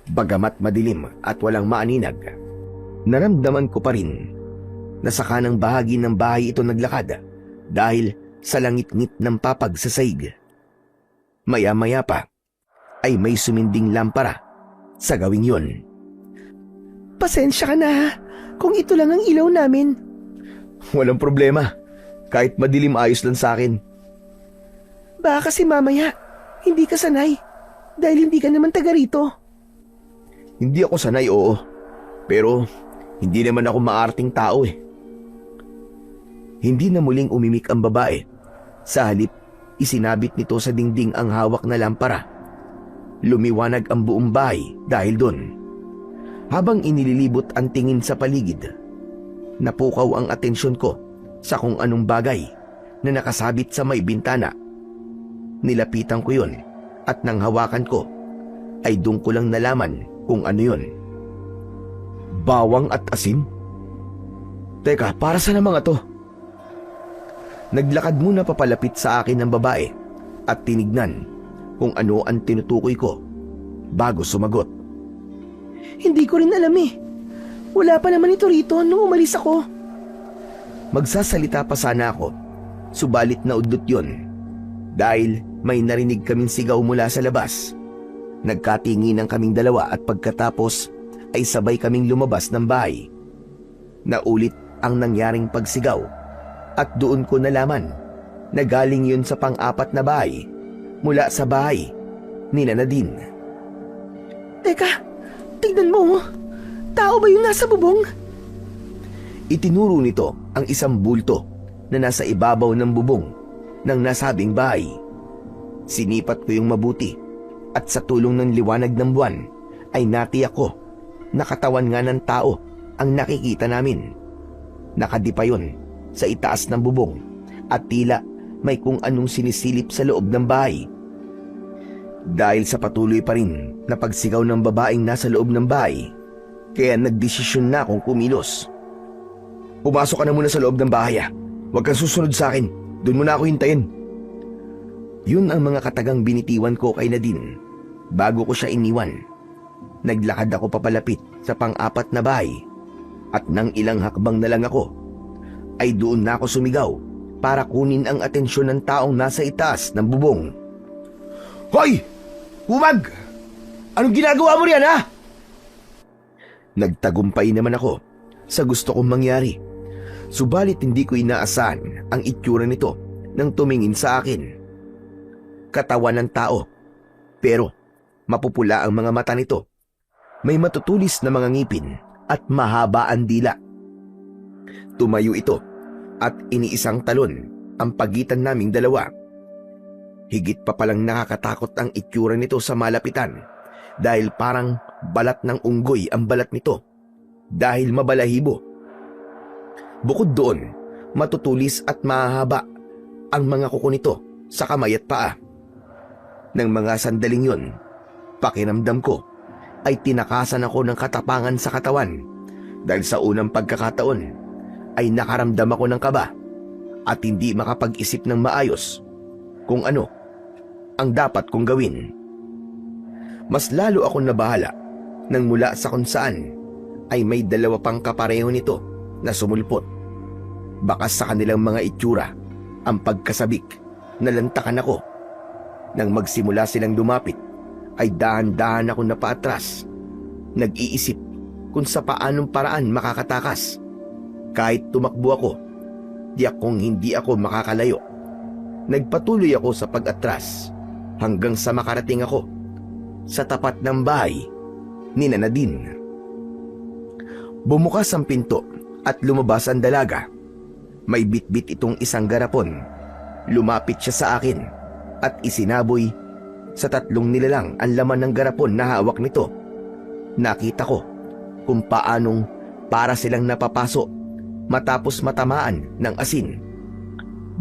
Bagamat madilim at walang maaninag, naramdaman ko pa rin na sa kanang bahagi ng bahay ito naglakad dahil sa langit-ngit ng papag sa saig. Maya-maya pa ay may suminding lampara sa gawing yon. Pasensya ka na ha, kung ito lang ang ilaw namin. Walang problema. Kahit madilim ayos lang sa akin. Baka kasi mamaya, hindi ka sanay. Dahil hindi ka naman taga rito. Hindi ako sanay, oo. Pero hindi naman ako maarting tao eh. Hindi na muling umimik ang babae. Sa halip, isinabit nito sa dingding ang hawak na lampara. Lumiwanag ang buong bahay dahil doon. Habang inililibot ang tingin sa paligid, napukaw ang atensyon ko sa kung anong bagay na nakasabit sa may bintana. Nilapitan ko yun at nang hawakan ko ay doon ko lang nalaman kung ano yun. Bawang at asin? Teka, para saan ang mga to? Naglakad muna papalapit sa akin ng babae at tinignan kung ano ang tinutukoy ko bago sumagot. Hindi ko rin alam eh. Wala pa naman ito rito nung umalis ako. Magsasalita pa sana ako, subalit naudlot yun. Dahil may narinig kaming sigaw mula sa labas. Nagkatinginan kaming dalawa at pagkatapos ay sabay kaming lumabas ng bahay. Naulit ang nangyaring pagsigaw at doon ko nalaman na galing yun sa pang-apat na bahay mula sa bahay ni Nadine. Teka, tignan mo. Tao ba yung nasa bubong? Itinuro nito ang isang bulto na nasa ibabaw ng bubong ng nasabing bahay. Sinipat ko yung mabuti at sa tulong ng liwanag ng buwan ay natiyak ko na katawan nga ng tao ang nakikita namin. Nakadipa yun sa itaas ng bubong at tila may kung anong sinisilip sa loob ng bahay. Dahil sa patuloy pa rin na pagsigaw ng babaeng nasa loob ng bahay, kaya nagdesisyon na akong kumilos. Pumasok ka na muna sa loob ng bahay ah. Huwag kang susunod sa akin. Doon mo na ako hintayin. Yun ang mga katagang binitiwan ko kay Nadine bago ko siya iniwan. Naglakad ako papalapit sa pang-apat na bahay at nang ilang hakbang na lang ako, ay doon na ako sumigaw para kunin ang atensyon ng taong nasa itaas ng bubong. Hoy! Humag! Anong ginagawa mo riyan ha? Nagtagumpay naman ako sa gusto kong mangyari. Subalit hindi ko inaasahan ang itsura nito nang tumingin sa akin. Katawan ng tao, pero mapupula ang mga mata nito. May matutulis na mga ngipin at mahaba ang dila. Tumayo ito at iniisang talon ang pagitan naming dalawa. Higit pa palang nakakatakot ang itsura nito sa malapitan dahil parang balat ng unggoy ang balat nito dahil mabalahibo. Bukod doon, matutulis at mahahaba ang mga kuko nito sa kamay at paa. Nang mga sandaling yun, pakiramdam ko ay tinakasan ako ng katapangan sa katawan dahil sa unang pagkakataon ay nakaramdam ako ng kaba at hindi makapag-isip ng maayos kung ano ang dapat kong gawin. Mas lalo akong nabahala nang mula sa kung saan ay may dalawa pang kapareho nito na sumulpot. Baka sa kanilang mga itsura ang pagkasabik na lantakan ako. Nang magsimula silang lumapit ay dahan-dahan ako napaatras. Nag-iisip kung sa paanong paraan makakatakas. Kahit tumakbo ako, hindi ako makakalayo. Nagpatuloy ako sa pag-atras hanggang sa makarating ako sa tapat ng bahay ni Nadine. Bumukas ang pinto at lumabas ang dalaga. May bitbit itong isang garapon. Lumapit siya sa akin at isinaboy sa 3 nilalang ang laman ng garapon na hawak nito. Nakita ko kung paanong para silang napapaso matapos matamaan ng asin.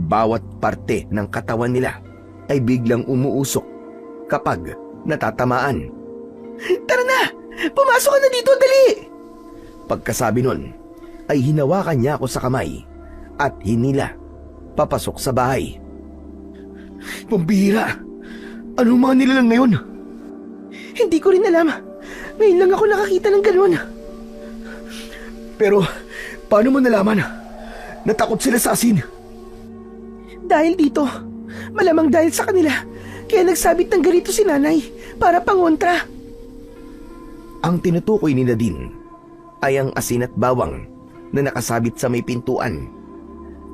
Bawat parte ng katawan nila ay biglang umuusok kapag natatamaan. Tara na! Pumasok ka na dito, dali! Pagkasabi nun, ay hinawakan niya ako sa kamay at hinila papasok sa bahay. Pambihira! Anong mga nilalang ngayon? Hindi ko rin alam. Ngayon lang ako nakakita ng ganun. Pero paano mo nalaman? Natakot sila sa asin. Dahil dito, malamang dahil sa kanila, kaya nagsabit ng ganito si nanay para pangontra. Ang tinutukoy ni Nadine ay ang asin at bawang na nakasabit sa may pintuan.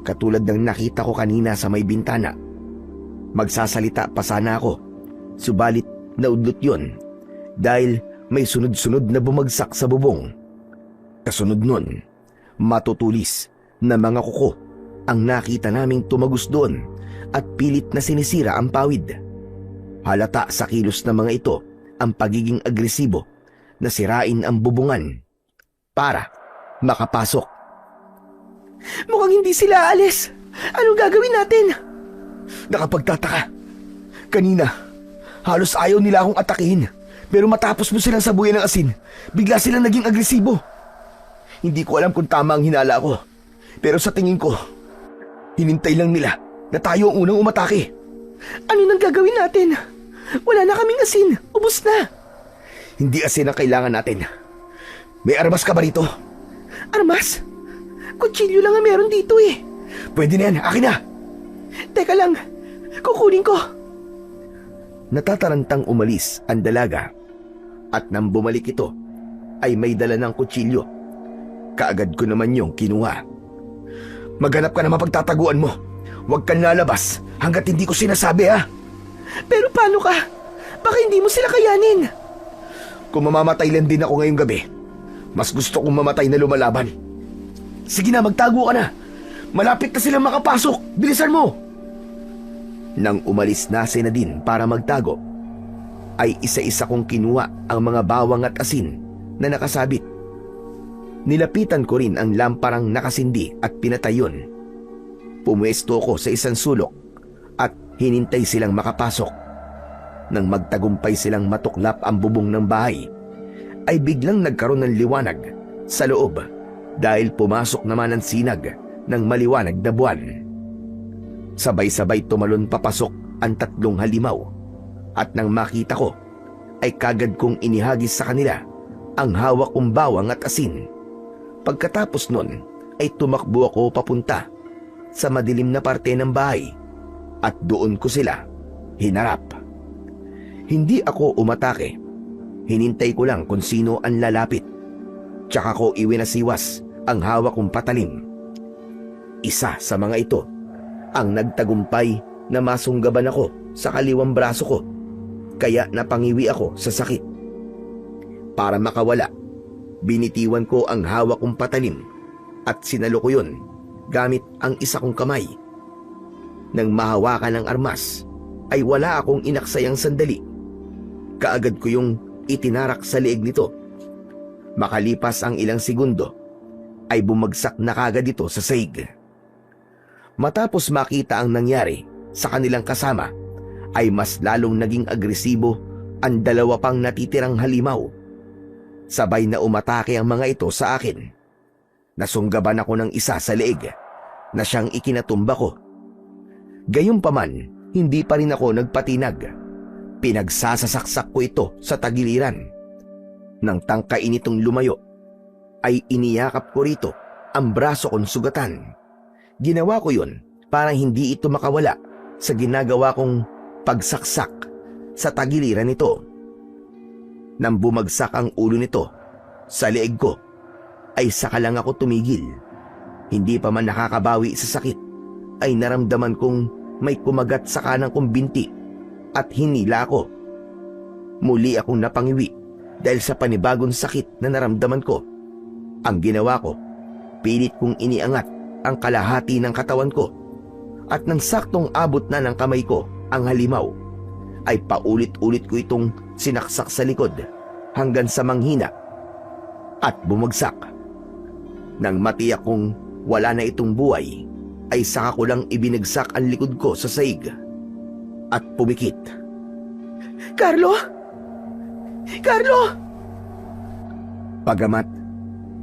Katulad ng nakita ko kanina sa may bintana. Magsasalita pa sana ako, subalit naudlot yon dahil may sunod-sunod na bumagsak sa bubong. Kasunod nun, matutulis na mga kuko ang nakita naming tumagos doon at pilit na sinisira ang pawid. Halata sa kilos ng mga ito ang pagiging agresibo na sirain ang bubungan para makapasok. Mukhang hindi sila aalis. Anong gagawin natin? Nakapagtataka. Kanina, halos ayaw nila akong atakihin. Pero matapos mo silang sabuyan ng asin, bigla silang naging agresibo. Hindi ko alam kung tama ang hinala ko. Pero sa tingin ko, hinintay lang nila na tayo ang unang umatake. Ano nang gagawin natin? Wala na kaming asin. Ubus na. Hindi asin ang kailangan natin. May armas ka ba rito? Armas? Kutsilyo lang ang meron dito eh. Pwede na yan, akin na. Teka lang, kukunin ko. Natatarantang umalis ang dalaga at nang bumalik ito ay may dala ng kutsilyo. Kaagad ko naman yung kinuha. Maghanap ka na mapagtataguan mo. Huwag kang lalabas hanggat hindi ko sinasabi ha. Pero paano ka? Baka hindi mo sila kayanin. Kung mamamatay lang din ako ngayong gabi, mas gusto kong mamatay na lumalaban. Sige na, magtago ka na. Malapit na silang makapasok. Bilisan mo. Nang umalis na si Nadine para magtago, ay isa-isa kong kinuha ang mga bawang at asin na nakasabit. Nilapitan ko rin ang lamparang nakasindi at pinatayon. Pumuesto ko sa isang sulok at hinintay silang makapasok. Nang magtagumpay silang matuklap ang bubong ng bahay, ay biglang nagkaroon ng liwanag sa loob dahil pumasok naman ang sinag ng maliwanag na buwan. Sabay-sabay tumalon papasok ang 3 halimaw at nang makita ko ay kagad kong inihagis sa kanila ang hawak kong bawang at asin. Pagkatapos nun ay tumakbo ako papunta sa madilim na parte ng bahay at doon ko sila hinarap. Hindi ako umatake. Hinintay ko lang kung sino ang lalapit. Tsaka ko iwinasiwas ang hawak kong patalim. Isa sa mga ito ang nagtagumpay na masunggaban ako sa kaliwang braso ko, kaya napangiwi ako sa sakit. Para makawala, binitiwan ko ang hawak kong patalim at sinalo ko yun gamit ang isa kong kamay. Nang mahawakan ang armas, ay wala akong inaksayang sandali. Kaagad ko yung itinarak sa leeg nito. Makalipas ang ilang segundo, ay bumagsak na kagad ito sa saig. Matapos makita ang nangyari sa kanilang kasama, ay mas lalong naging agresibo ang dalawa pang natitirang halimaw. Sabay na umatake ang mga ito sa akin. Nasunggaban ako ng isa sa leeg na siyang ikinatumba ko. Gayunpaman, hindi pa rin ako nagpatinag. Pinagsasasaksak ko ito sa tagiliran. Nang tangkain itong lumayo, ay iniyakap ko rito ang braso kong sugatan. Ginawa ko yun para hindi ito makawala sa ginagawa kong pagsaksak sa tagiliran nito. Nang bumagsak ang ulo nito sa leeg ko, ay saka lang ako tumigil. Hindi pa man nakakabawi sa sakit, ay naramdaman kong may kumagat sa kanang kong binti at hinila ako. Muli akong napangiwi dahil sa panibagong sakit na naramdaman ko. Ang ginawa ko, pilit kong iniangat ang kalahati ng katawan ko, at nang saktong abot na ng kamay ko ang halimaw, ay paulit-ulit ko itong sinaksak sa likod hanggang sa manghina at bumagsak. Nang matiyak kong wala na itong buhay, ay saka ko lang ibinagsak ang likod ko sa saig at pumikit. Carlo! Carlo! Pagamat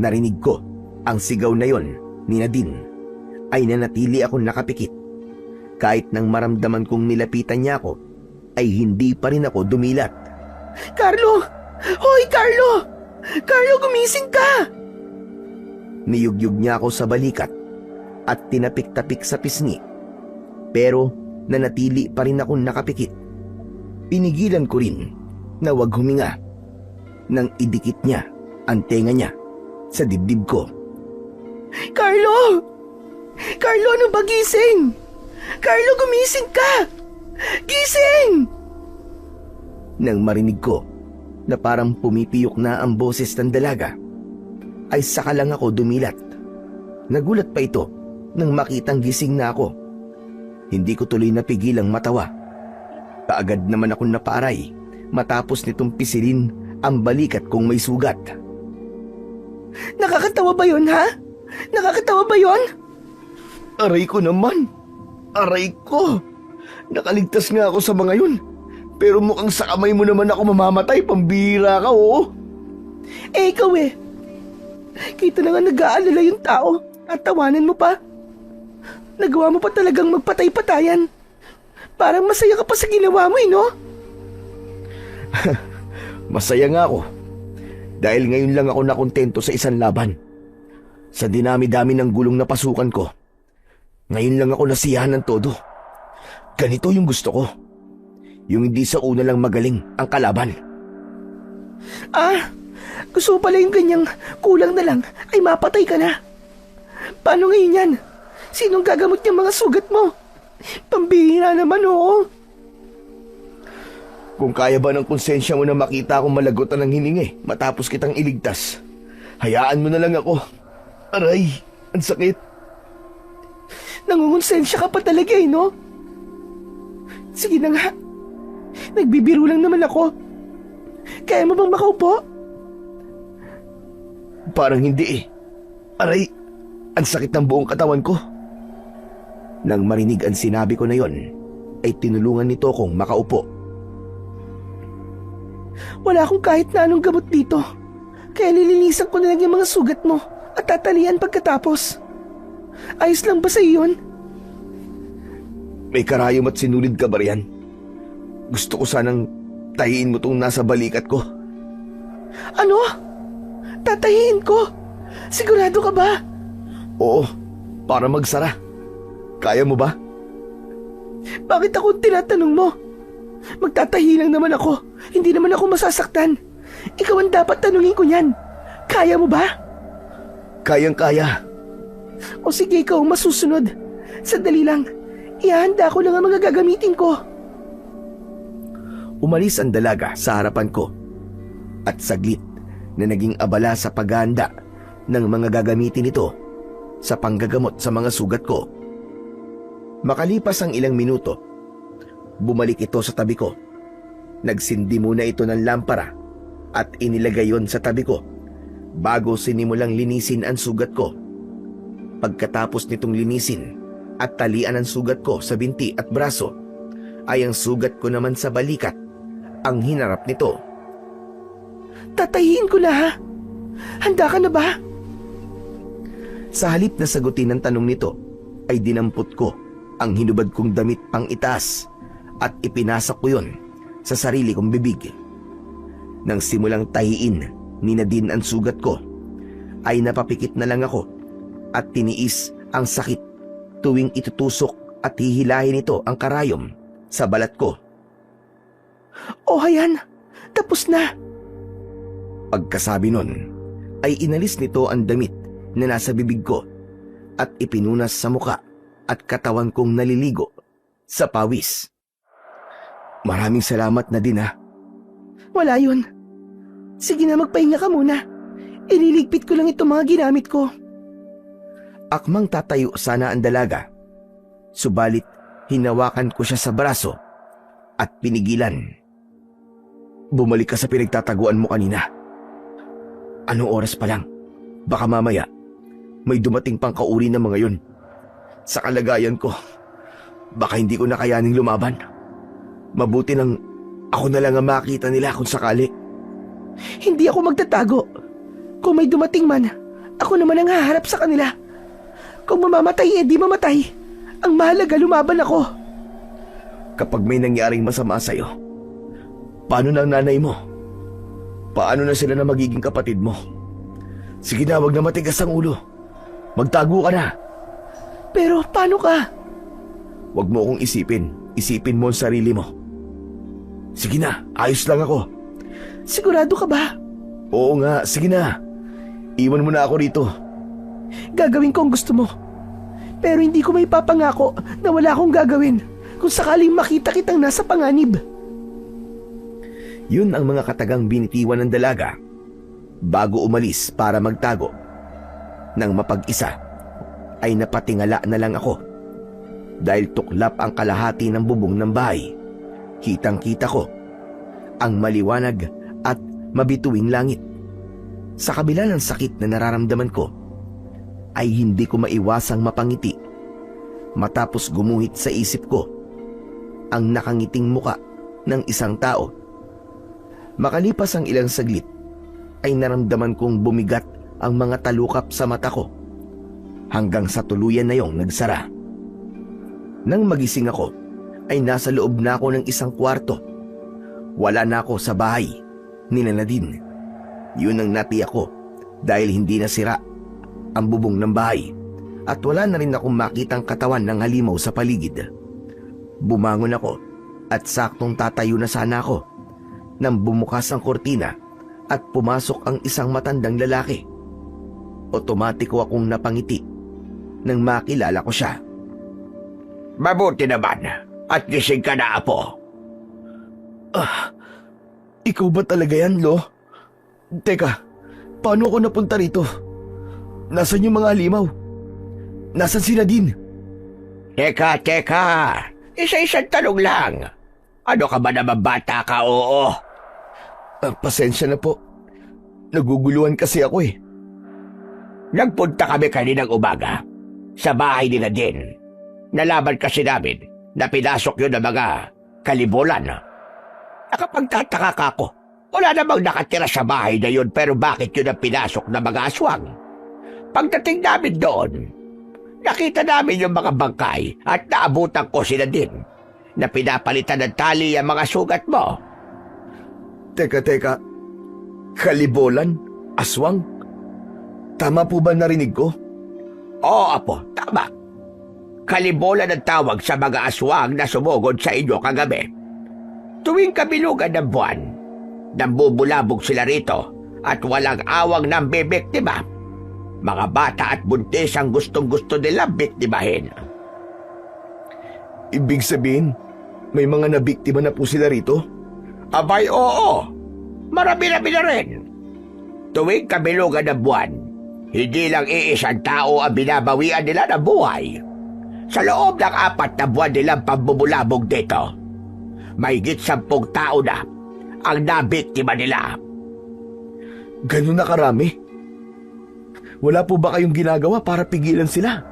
narinig ko ang sigaw na yon ni Nadine, ay nanatili akong nakapikit. Kahit nang maramdaman kong nilapitan niya ako, ay hindi pa rin ako dumilat. Carlo! Hoy, Carlo! Carlo, gumising ka! Niyugyug niya ako sa balikat at tinapik-tapik sa pisngi. Pero nanatili pa rin akong nakapikit. Pinigilan ko rin na wag huminga nang idikit niya ang tenga niya sa dibdib ko. Carlo! Carlo, ano ba gising? Carlo, gumising ka! Gising! Nang marinig ko na parang pumipiyok na ang boses ng dalaga, ay saka lang ako dumilat. Nagulat pa ito nang makitang gising na ako. Hindi ko tuloy napigilang matawa. Kaagad naman akong napaaray matapos nitong pisilin ang balikat kong may sugat. Nakakatawa ba yun, ha? Nakakatawa ba yun? Aray ko naman! Aray ko! Nakaligtas nga ako sa mga yun. Pero mukhang sa kamay mo naman ako mamamatay, pambira ka, oo. Eh, ikaw eh. Kita na nga nag-aalala yung tao at tawanan mo pa. Nagawa mo pa talagang magpatay-patayan. Parang masaya ka pa sa ginawa mo, no? Masaya nga ako. Dahil ngayon lang ako nakontento sa isang laban. Sa dinami-dami ng gulong na pasukan ko, ngayon lang ako nasiyahan ng todo. Ganito yung gusto ko. Yung hindi sa una lang magaling ang kalaban. Ah, gusto mo pala yung ganyang kulang na lang ay mapatay ka na. Paano ngayon yan? Sinong gagamot niyang mga sugat mo? Pambihira naman, oo. Kung kaya ba ng konsensya mo na makita akong malagotan ng hiningi matapos kitang iligtas, hayaan mo na lang ako. Aray, ang sakit. Nangungonsensya ka pa talaga eh, no? Sige na nga. Nagbibiro lang naman ako. Kaya mo bang makaupo? Parang hindi eh. Aray, ang sakit ng buong katawan ko. Nang marinig ang sinabi ko na yon, ay tinulungan nito akong makaupo. Wala akong kahit na anong gamot dito. Kaya lilinisan ko na lang yung mga sugat mo at tatalian pagkatapos. Ayos lang ba sa iyon? May karayom at sinulid ka ba riyan? Gusto ko sanang tahiin mo tong nasa balikat ko. Ano? Tatahiin ko? Sigurado ka ba? Oo, para magsara. Kaya mo ba? Bakit ako tinatanong mo? Magtatahi lang naman ako. Hindi naman ako masasaktan. Ikaw ang dapat tanungin ko niyan. Kaya mo ba? Kayang-kaya. O sige, ikaw ang masusunod. Sandali lang. Ihahanda ko lang ang mga gagamitin ko. Umalis ang dalaga sa harapan ko. At saglit na naging abala sa paghahanda ng mga gagamitin nito sa panggagamot sa mga sugat ko. Makalipas ang ilang minuto, bumalik ito sa tabi ko. Nagsindi muna ito ng lampara at inilagay yon sa tabi ko bago sinimulang linisin ang sugat ko. Pagkatapos nitong linisin, at talian ang sugat ko sa binti at braso ay ang sugat ko naman sa balikat ang hinarap nito. Tatayin ko na ha. Handa ka na ba? Sa halip na sagutin ang tanong nito, ay dinampot ko ang hinubad kong damit pang itaas at ipinasok ko yon sa sarili kong bibig. Nang simulang tahiin ni Nadine ang sugat ko, ay napapikit na lang ako at tiniis ang sakit tuwing itutusok at hihilahin ito ang karayom sa balat ko. O hayan, tapos na. Pagkasabi nun, ay inalis nito ang damit na nasa bibig ko at ipinunas sa muka at katawan kong naliligo sa pawis. Maraming salamat na din ha. Wala yun. Sige na, magpahinga ka muna. Ililigpit ko lang itong mga ginamit ko. Akmang tatayo sana ang dalaga, subalit hinawakan ko siya sa braso at pinigilan. Bumalik ka sa pinagtataguan mo kanina. Anong oras pa lang? Baka mamaya may dumating pang kauri ng mga yun. Sa kalagayan ko, baka hindi ko na kayaning lumaban. Mabuti nang ako na lang ang makita nila kung sakali. Hindi ako magtatago. Kung may dumating man, ako naman ang haharap sa kanila. Kung mamamatay, di mamatay. Ang mahalaga, lumaban ako. Kapag may nangyaring masama sa'yo, paano na ang nanay mo? Paano na sila na magiging kapatid mo? Sige na, wag na matigas ang ulo. Magtago ka na. Pero paano ka? Wag mo akong isipin. Isipin mo ang sarili mo. Sige na, ayos lang ako. Sigurado ka ba? Oo nga, sige na. Iwan mo na ako rito. Gagawin ko ang gusto mo. Pero hindi ko may papangako na wala akong gagawin kung sakaling makita kitang nasa panganib. Yun ang mga katagang binitiwan ng dalaga bago umalis para magtago. Nang mapag-isa, ay napatingala na lang ako. Dahil tuklap ang kalahati ng bubong ng bahay, kitang-kita ko ang maliwanag at mabituing langit. Sa kabila ng sakit na nararamdaman ko, ay hindi ko maiwasang mapangiti matapos gumuhit sa isip ko ang nakangiting muka ng isang tao. Makalipas ang ilang saglit, ay naramdaman kong bumigat ang mga talukap sa mata ko hanggang sa tuluyan na yung nagsara. Nang magising ako, ay nasa loob na ako ng isang kwarto. Wala na ako sa bahay ni Nadine. Yun ang natiyak ko dahil hindi nasira ang bubong ng bahay at wala na rin akong makitang katawan ng halimaw sa paligid. Bumangon ako at saktong tatayo na sana ako nang bumukas ang kortina at pumasok ang isang matandang lalaki. Otomatiko akong napangiti nang makilala ko siya. Mabuti naman at gising ka na, apo. Ikaw ba talaga yan, Lo? Teka, paano ako napunta rito? Nasaan yung mga halimaw? Nasaan si Nadine? Teka. Isa-isang tanong lang. Ano ka ba naman, bata ka, oo? Pasensya na po. Naguguluhan kasi ako eh. Nagpunta kami kaninang umaga sa bahay ni Nadine. Nalaman kasi namin na pinasok yun ng mga kalibulan. Nakapagtataka ka ako. Wala namang nakatira sa bahay na yun, pero bakit yun ang pinasok ng mga aswang? Pagdating namin doon, nakita namin yung mga bangkay at naabutan ko sila din na pinapalitan ng tali ang mga sugat mo. Teka. Kalibolan? Aswang? Tama po ba narinig ko? Oo, apo, tama. Kalibolan ang tawag sa mga aswang na sumugod sa inyo kagabi. Tuwing kabilugan ng buwan, nambubulabog sila rito at walang awang ng bibiktima. Mga bata at buntis ang gustong-gusto nilang biktimahin. Ibig sabihin, may mga nabiktima na po sila rito? Abay, oo. Marami-rami na rin. Tuwing kabilugan ng buwan, hindi lang iisang tao ang binabawian nila ng buhay. Sa loob ng 4 na buwan nilang pambubulabog dito, mahigit 10 tao na ang nabiktima nila. Ganun na karami? Wala po ba kayong ginagawa para pigilan sila?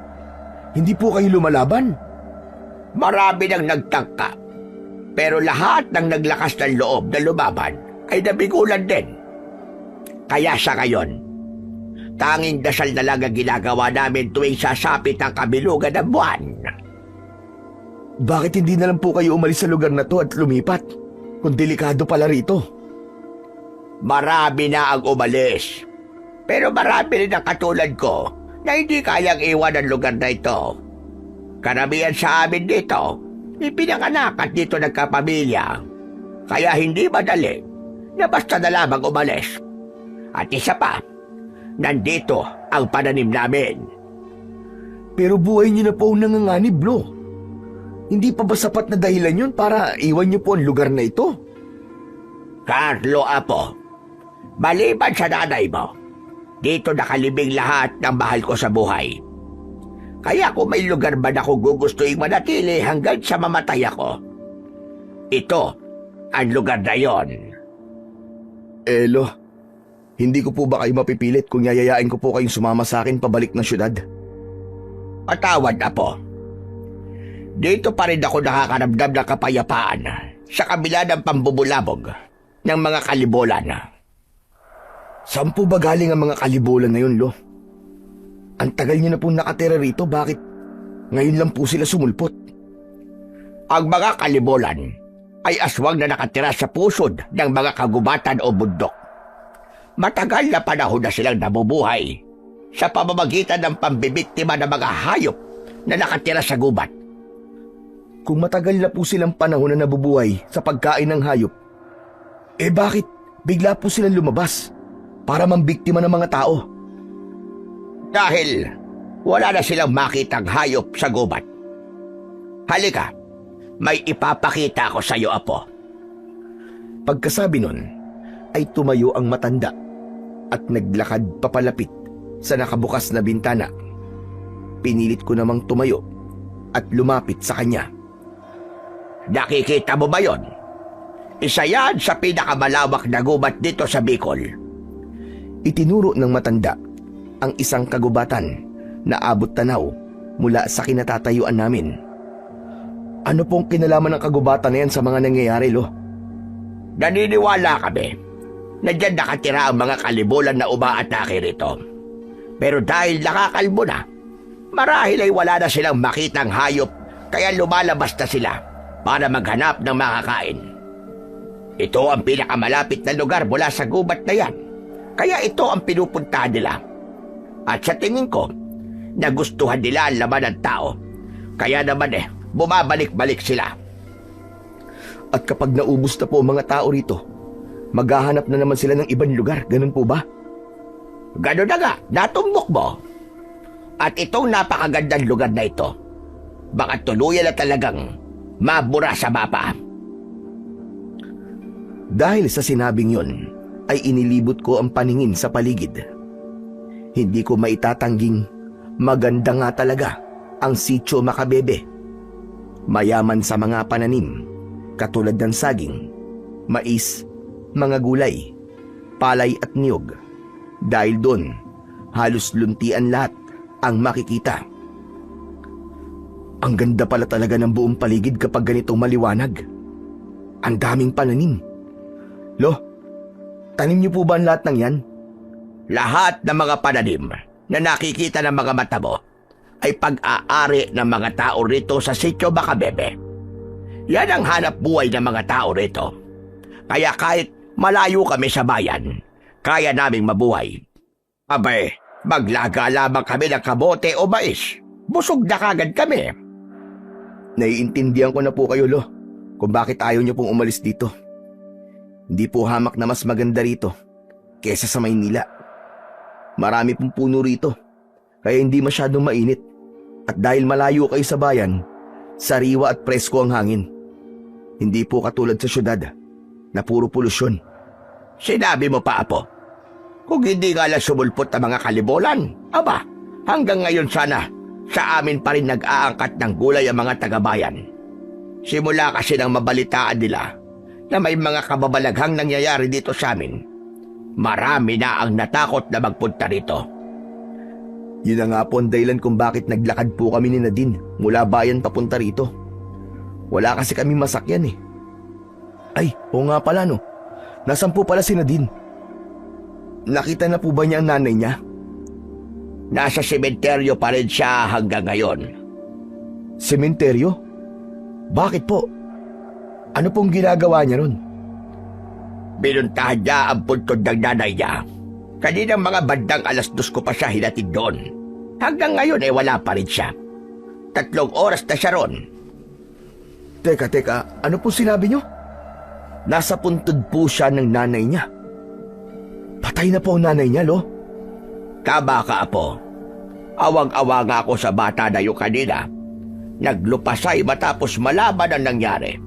Hindi po kayo lumalaban? Marami nang nagtangka. Pero lahat ng naglakas ng loob na lumaban ay nabigulan din. Kaya sa ngayon, tanging dasal na lang ang ginagawa namin tuwing sasapit ang kabilugan ng buwan. Bakit hindi na lang po kayo umalis sa lugar na to at lumipat? Kung delikado pala rito. Marami na ang umalis. Pero marami rin ang katulad ko na hindi kayang iwan ang lugar na ito. Karamihan sa amin dito, ipinanganak at dito nagkapamilya. Kaya hindi madali na basta na lamang umalis. At isa pa, nandito ang pananim namin. Pero buhay niyo na po ang nanganganib, Lo. Hindi pa ba sapat na dahilan yun para iwan niyo po ang lugar na ito? Carlo Apo, maliban sa nanay mo, dito nakalibing lahat ng mahal ko sa buhay. Kaya kung may lugar man ako gugustuhin manatili hanggang sa mamatay ako, ito ang lugar na yon. Lo, hindi ko po ba kayo mapipilit kung yayayain ko po kayong sumama sa akin pabalik ng syudad? Patawad, Apo. Dito pa rin ako nakakaramdam ng kapayapaan sa kabila ng pambubulabog ng mga kalibolan. Saan po ba galing ang mga kalibolan na yun, Lo? Ang tagal niyo na po nakatira rito, bakit ngayon lang po sila sumulpot? Ang mga kalibolan ay aswang na nakatira sa pusod ng mga kagubatan o bundok. Matagal na panahon na silang nabubuhay sa pamamagitan ng pambibiktima ng mga hayop na nakatira sa gubat. Kung matagal na po silang panahon na nabubuhay sa pagkain ng hayop, bakit bigla po silang lumabas para mambiktima ng mga tao? Dahil wala na silang makitang hayop sa gubat. Halika, may ipapakita ko sa iyo, Apo. Pagkasabi nun, ay tumayo ang matanda at naglakad papalapit sa nakabukas na bintana. Pinilit ko namang tumayo at lumapit sa kanya. Nakikita mo ba yon? Isa yan sa pinakamalawak na gubat dito sa Bicol. Itinuro ng matanda ang isang kagubatan na abot tanaw mula sa kinatatayuan namin. Ano pong kinalaman ng kagubatan na yan sa mga nangyayari, Lo? Naniniwala kami na dyan nakatira ang mga kalibulan na umaatake rito. Pero dahil nakakalbo na, marahil ay wala na silang makitang hayop kaya lumalabas na sila para maghanap ng makakain. Ito ang pinakamalapit na lugar mula sa gubat na yan. Kaya ito ang pinupuntahan nila. At sa tingin ko, nagustuhan nila ang laman ng tao. Kaya naman bumabalik-balik sila. At kapag naubos na po ang mga tao rito, maghahanap na naman sila ng ibang lugar, ganun po ba? Ganun na nga, natumbok mo. At itong napakagandang lugar na ito, baka tuluyan na talagang mabura sa mapa. Dahil sa sinabing yun, ay inilibot ko ang paningin sa paligid. Hindi ko maitatangging maganda nga talaga ang Sitio Macabebe. Mayaman sa mga pananim, katulad ng saging, mais, mga gulay, palay at niyog. Dahil doon, halos luntian lahat ang makikita. Ang ganda pala talaga ng buong paligid kapag ganitong maliwanag. Ang daming pananim. Lo, tanim niyo po ba ang lahat ng yan? Lahat ng mga pananim na nakikita ng mga mata mo ay pag-aari ng mga tao rito sa Sitio Macabebe. Yan ang hanap buhay ng mga tao rito. Kaya kahit malayo kami sa bayan, kaya naming mabuhay. Abay, maglaga lamang kami ng kabote o mais. Busog na kagad kami. Naiintindihan ko na po kayo, Lo, kung bakit ayaw niyo pong umalis dito. Hindi po hamak na mas maganda rito kesa sa Maynila. Marami pong puno rito, kaya hindi masyadong mainit. At dahil malayo kayo sa bayan, sariwa at presko ang hangin. Hindi po katulad sa syudad na puro polusyon. Sinabi mo pa, Apo. Kung hindi nga lang sumulpot ang mga kalibolan, aba, hanggang ngayon sana sa amin pa rin nag-aangkat ng gulay ang mga tagabayan. Simula kasi nang mabalitaan nila na may mga kababalaghang nangyayari dito sa amin, marami na ang natakot na magpunta rito. Yun na nga po ang dahilan kung bakit naglakad po kami ni Nadine mula bayan papunta rito. Wala kasi kami masakyan eh. Ay, oo nga pala no. Nasaan po pala si Nadine? Nakita na po ba niya ang nanay niya? Nasa sementeryo pa rin siya hanggang ngayon. Sementeryo? Bakit po? Ano pong ginagawa niya ron? Binuntahan niya ang puntod ng nanay niya. Kaninang mga bandang 2:00 ko pa siya hinatid doon. Hanggang ngayon wala pa rin siya. 3 oras na siya ron. Teka, ano po sinabi niyo? Nasa puntod po siya ng nanay niya. Patay na po ang nanay niya, Lo. Tama ka, Apo. Awang-awa nga ako sa bata na yung kanina. Naglupasay matapos malaman ang nangyari.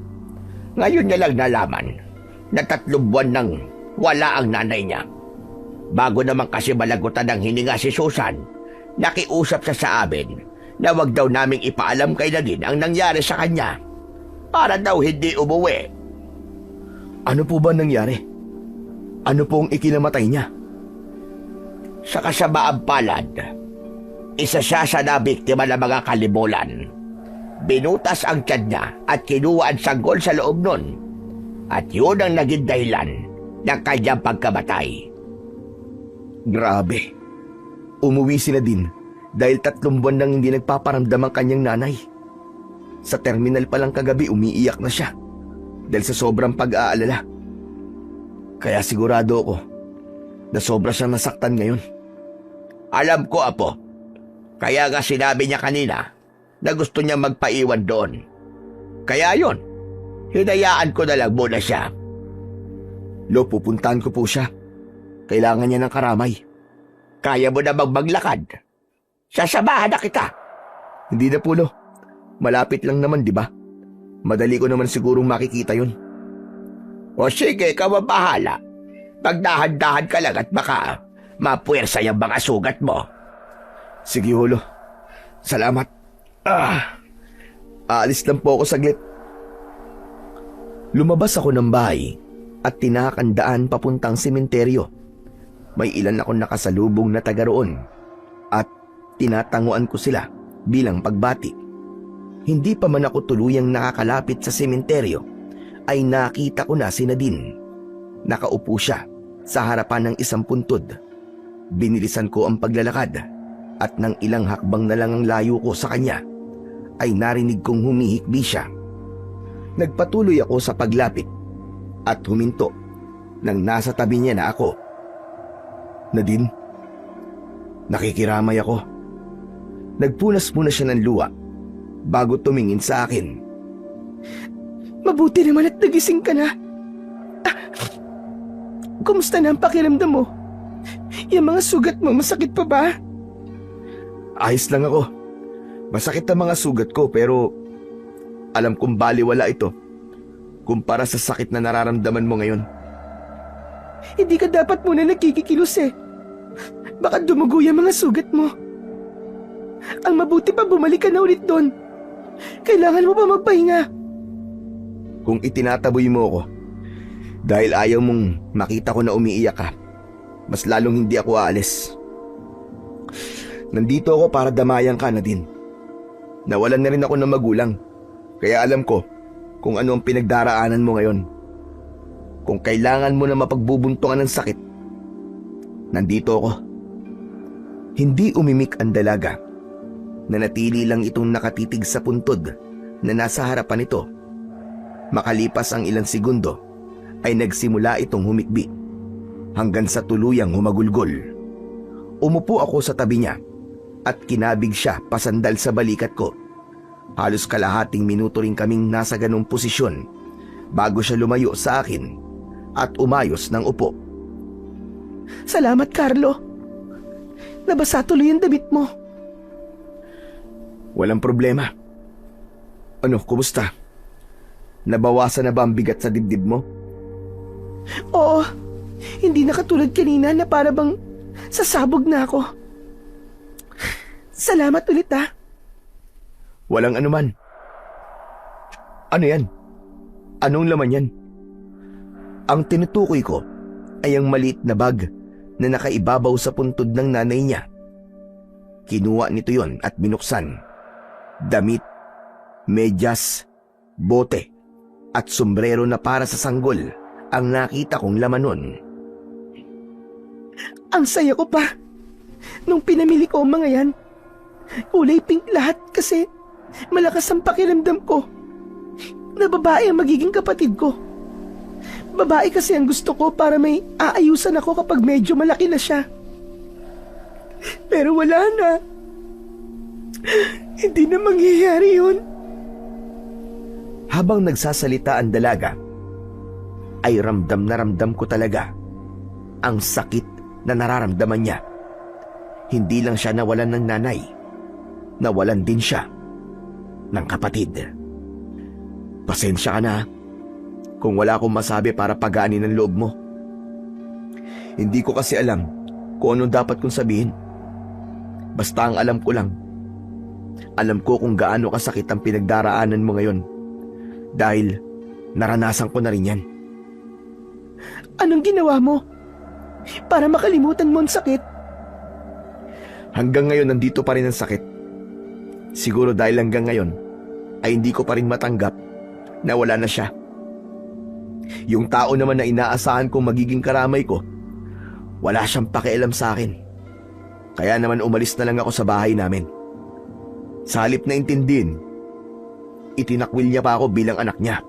Ngayon niya lang nalaman na 3 buwan nang wala ang nanay niya. Bago naman kasi malagutan ng hininga si Susan, nakiusap siya sa amin na wag daw naming ipaalam kay Nadine ang nangyari sa kanya para daw hindi umuwi. Ano po ba nangyari? Ano pong ikinamatay niya? Sa kasamaang palad, isa siya sa nabiktima ng mga kalibulan. Binutas ang tiyan niya at kinuha ang sanggol sa loob nun. At yun ang naging dahilan ng kanyang pagkamatay. Grabe. Umuwi si Nadine dahil 3 buwan nang hindi nagpaparamdam ang kanyang nanay. Sa terminal pa lang kagabi umiiyak na siya dahil sa sobrang pag-aalala. Kaya sigurado ako na sobra siyang nasaktan ngayon. Alam ko, Apo. Kaya nga sinabi niya kanina na gusto niya magpaiwan doon. Kaya yon, hinayaan ko na lang muna siya. Lo, pupuntahan ko po siya. Kailangan niya ng karamay. Kaya mo na maglakad. Sasamahan na kita. Hindi na po, Lo. Malapit lang naman, di ba? Madali ko naman sigurong makikita yun. O sige, ikaw ang bahala. Pagdahan-dahan ka lang at baka mapuwersa yung mga sugat mo. Sige, Lo. Salamat. Aalis lang po ako saglit. Lumabas ako ng bahay at tinakandaan papuntang sementeryo. May ilan akong nakasalubong na taga roon at tinatanguan ko sila bilang pagbati. Hindi pa man ako tuluyang nakakalapit sa sementeryo ay nakita ko na si Nadine. Nakaupo siya sa harapan ng isang puntod. Binilisan ko ang paglalakad at nang ilang hakbang na lang ang layo ko sa kanya ay narinig kong humihikbi siya. Nagpatuloy ako sa paglapit at huminto nang nasa tabi niya na ako. Nadine, nakikiramay ako. Nagpunas muna siya ng luha bago tumingin sa akin. Mabuti naman at nagising ka na. Kumusta na ang pakiramdam mo? Yung mga sugat mo, masakit pa ba? Ayos lang ako. Masakit ang mga sugat ko pero alam kong baliwala ito kumpara sa sakit na nararamdaman mo ngayon. Hindi ka dapat muna nagkikikilos eh. Baka dumugo yung mga sugat mo. Ang mabuti pa bumalik ka na ulit doon. Kailangan mo pa magpahinga. Kung itinataboy mo ako dahil ayaw mong makita ko na umiiyak ka, mas lalong hindi ako aalis. Nandito ako para damayan ka, Nadine. Nawalan na rin ako ng magulang, kaya alam ko kung ano ang pinagdaraanan mo ngayon. Kung kailangan mo na mapagbubuntungan ng sakit, nandito ako. Hindi umimik ang dalaga. Nanatili lang itong nakatitig sa puntod na nasa harapan nito. Makalipas ang ilang segundo, ay nagsimula itong humikbi hanggang sa tuluyang humagulgol. Umupo ako sa tabi niya at kinabig siya pasandal sa balikat ko. Halos kalahating minuto rin kaming nasa ganong posisyon bago siya lumayo sa akin at umayos ng upo. Salamat, Carlo. Nabasa tuloy ang damit mo. Walang problema. Ano, kumusta? Nabawasan na ba ang bigat sa dibdib mo? Oo, hindi na katulad kanina na para bang sasabog na ako. Salamat ulit ha. Walang anuman. Ano yan? Anong laman yan? Ang tinutukoy ko ay ang maliit na bag na nakaibabaw sa puntod ng nanay niya. Kinuha nito yon at binuksan. Damit, medyas, bote, at sombrero na para sa sanggol ang nakita kong laman nun. Ang saya ko pa. Nung pinamili ko ang mga yan, kulay pink lahat kasi malakas ang pakiramdam ko na babae ang magiging kapatid ko. Babae kasi ang gusto ko para may aayusan ako kapag medyo malaki na siya. Pero wala na. Hindi na mangyayari yun. Habang nagsasalita ang dalaga, ay ramdam na ramdam ko talaga ang sakit na nararamdaman niya. Hindi lang siya nawalan ng nanay, nawalan din siya ng kapatid. Pasensya ka na kung wala akong masabi para pagaanin ang loob mo. Hindi ko kasi alam kung anong dapat kong sabihin. Basta ang alam ko lang, alam ko kung gaano kasakit ang pinagdaraanan mo ngayon dahil naranasan ko na rin yan. Anong ginawa mo para makalimutan mo ang sakit? Hanggang ngayon nandito pa rin ang sakit. Siguro dahil hanggang ngayon ay hindi ko pa rin matanggap na wala na siya. Yung tao naman na inaasahan kong magiging karamay ko, wala siyang pakialam sa akin. Kaya naman umalis na lang ako sa bahay namin. Sa halip na intindihin, itinakwil niya pa ako bilang anak niya.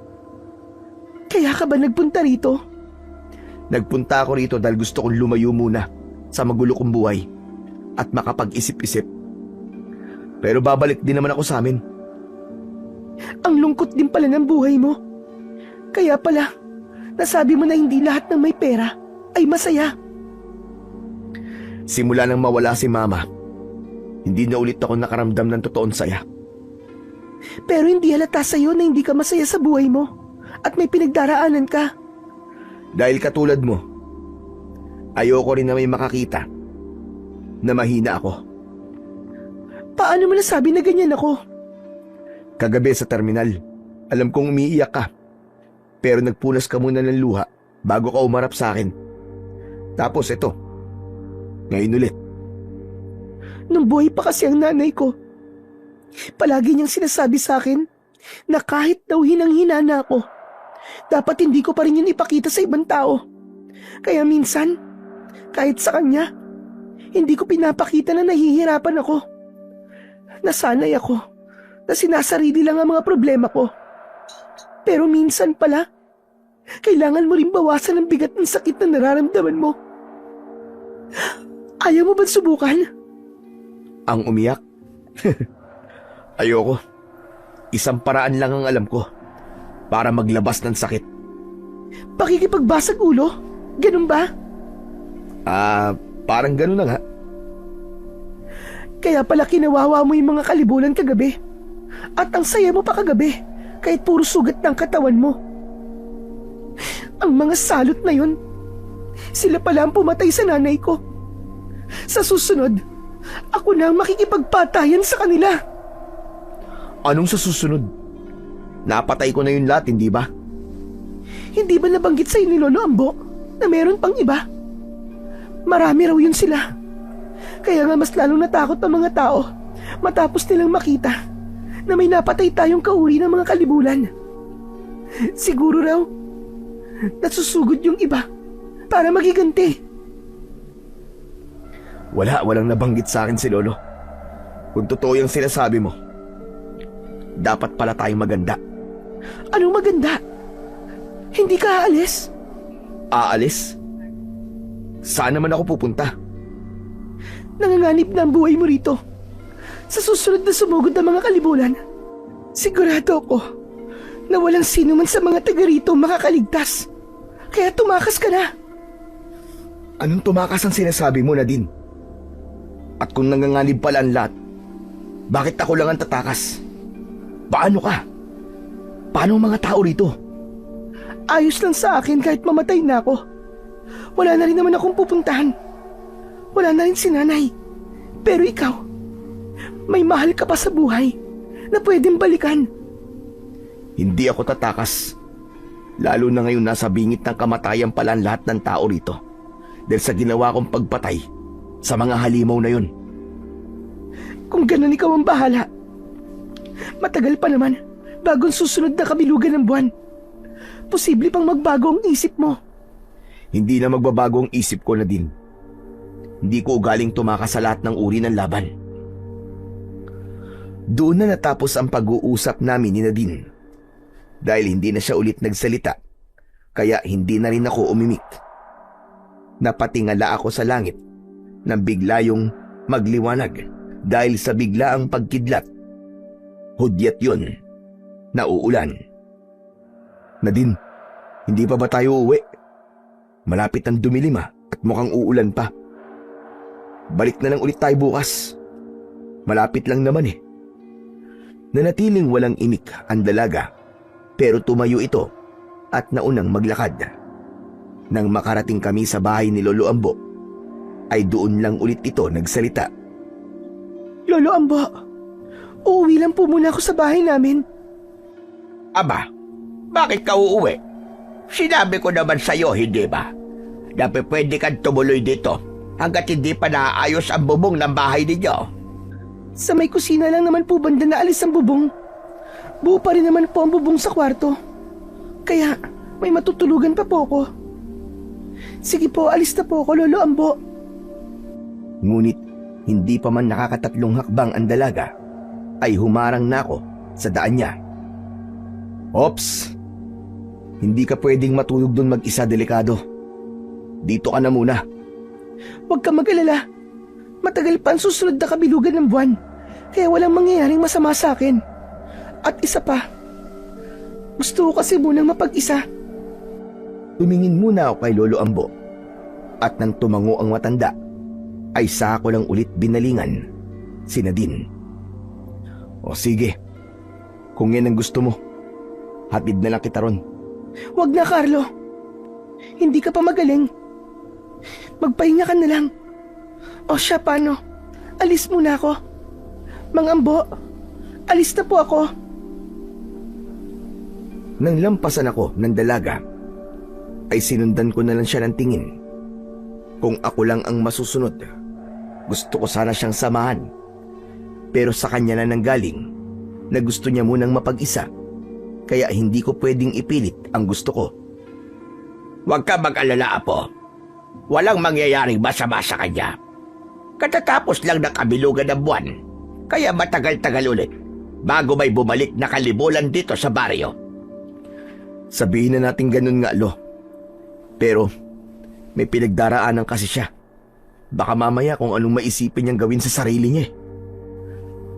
Kaya ka ba nagpunta rito? Nagpunta ako rito dahil gusto kong lumayo muna sa magulo kong buhay at makapag-isip-isip. Pero babalik din naman ako sa amin. Ang lungkot din pala ng buhay mo. Kaya pala, nasabi mo na hindi lahat ng may pera ay masaya. Simula nang mawala si Mama, hindi na ulit ako nakaramdam ng totoong saya. Pero hindi halata sa'yo na hindi ka masaya sa buhay mo at may pinagdaraanan ka. Dahil katulad mo, ayoko rin na may makakita na mahina ako. Paano mo nasabi na ganyan ako? Kagabi sa terminal, alam kong umiiyak ka. Pero nagpunas ka muna ng luha bago ka umarap sa akin. Tapos ito, ngayon ulit. Nung buhay pa kasi ang nanay ko, palagi niyang sinasabi sa akin na kahit daw hinang-hina na ako, dapat hindi ko pa rin yun ipakita sa ibang tao. Kaya minsan, kahit sa kanya, hindi ko pinapakita na nahihirapan ako. Nasanay ako na sinasarili lang ang mga problema ko. Pero minsan pala, kailangan mo rin bawasan ang bigat ng sakit na nararamdaman mo. Ayaw mo ba subukan? Ang umiyak? Ayoko. Isang paraan lang ang alam ko para maglabas ng sakit. Pakikipagbasag ulo? Ganun ba? Parang ganun na nga. Kaya pala kinawawa mo yung mga kalibulan kagabi. At ang saya mo pa kagabi, kahit puro sugat ng katawan mo. Ang mga salot na yun, sila pala ang pumatay sa nanay ko. Sa susunod, ako na ang makikipagpatayan sa kanila. Anong sa susunod? Napatay ko na yung lahat, hindi ba? Hindi ba nabanggit sa'yo ni Lolo Ambo na meron pang iba? Marami raw yun sila. Kaya nga mas lalong natakot ang mga tao matapos nilang makita na may napatay tayong kauri ng mga kalibulan. Siguro raw, nasusugod yung iba para magiganti. Walang nabanggit sa akin si Lolo. Kung totoo yung sinasabi mo, dapat pala tayong maganda. Anong maganda? Hindi ka aalis? Aalis? Saan naman ako pupunta? Nanganganib na ang buhay mo rito. Sa susunod na sumugod na mga kalibulan, sigurado ako na walang sino man sa mga taga rito makakaligtas. Kaya tumakas ka na. Anong tumakas ang sinasabi mo, Nadine? At kung nanganganib pala ang lahat, bakit ako lang ang tatakas? Paano ka? Paano ang mga tao rito? Ayos lang sa akin kahit mamatay na ako. Wala na rin naman akong pupuntahan. Wala na rin si nanay. Pero ikaw, may mahal ka pa sa buhay na pwedeng balikan. Hindi ako tatakas. Lalo na ngayon nasa bingit ng kamatayan pala ang lahat ng tao rito. Dahil sa ginawa kong pagpatay sa mga halimaw na yun. Kung ganun ikaw ang bahala. Matagal pa naman bagong susunod na kabilugan ng buwan. Posible pang magbago ang isip mo. Hindi na magbabago ang isip ko, Nadine. Hindi ko ugaling tumakas sa lahat ng uri ng laban. Doon na natapos ang pag-uusap namin ni Nadine. Dahil hindi na siya ulit nagsalita, kaya hindi na rin ako umimik. Napatingala ako sa langit nang bigla yung magliwanag dahil sa biglaang pagkidlat. Hudyat yun. Nauulan. Nadine, hindi pa ba tayo uuwi? Malapit ang dumilim at mukhang uulan pa. Balik na lang ulit tayo bukas. Malapit lang naman eh. Nanatiling walang imik ang dalaga, pero tumayo ito at naunang maglakad. Nang makarating kami sa bahay ni Lolo Ambo, ay doon lang ulit ito nagsalita. Lolo Ambo, uuwi lang po muna ako sa bahay namin. Aba, bakit ka uuwi? Sinabi ko naman sa'yo, hindi ba? Na pwede kang tumuloy dito hanggat hindi pa naayos ang bubong ng bahay ninyo. Sa may kusina lang naman po banda na alis ang bubong. Buo pa rin naman po ang bubong sa kwarto. Kaya may matutulugan pa po ako. Sige po, alis na po ako, Lolo Ambo. Ngunit hindi pa man nakakatatlong hakbang ang dalaga, ay humarang na ako sa daan niya. Ops! Hindi ka pwedeng matulog doon mag-isa, delikado. Dito ka na muna. Huwag ka mag-alala. Matagal pa ang susunod na kabilugan ng buwan, kaya walang mangyayaring masama sa akin. At isa pa, gusto ko kasi munang mapag-isa. Tumingin muna ako kay Lolo Ambo, at nang tumango ang matanda, ay saka ko lang ulit binalingan si Nadine. O sige, kung yan ang gusto mo, hatid na lang kita ron. Huwag na, Carlo. Hindi ka pa magaling. Magpahinga ka na lang. O siya, paano? Alis muna ako. Mang Ambo, alis na po ako. Nang lampasan ako ng dalaga, ay sinundan ko na lang siya ng tingin. Kung ako lang ang masusunod, gusto ko sana siyang samahan. Pero sa kanya na nanggaling na gusto niya munang mapag-isa, kaya hindi ko pwedeng ipilit ang gusto ko. Huwag ka mag-alala, Apo. Walang mangyayaring masama sa kanya. Katatapos lang ng kabilugan ng buwan, kaya matagal-tagal ulit bago may bumalik na kalibulan dito sa baryo. Sabihin na natin ganun nga, Lo. Pero may pinagdaraanan kasi siya. Baka mamaya kung anong maisipin niyang gawin sa sarili niya.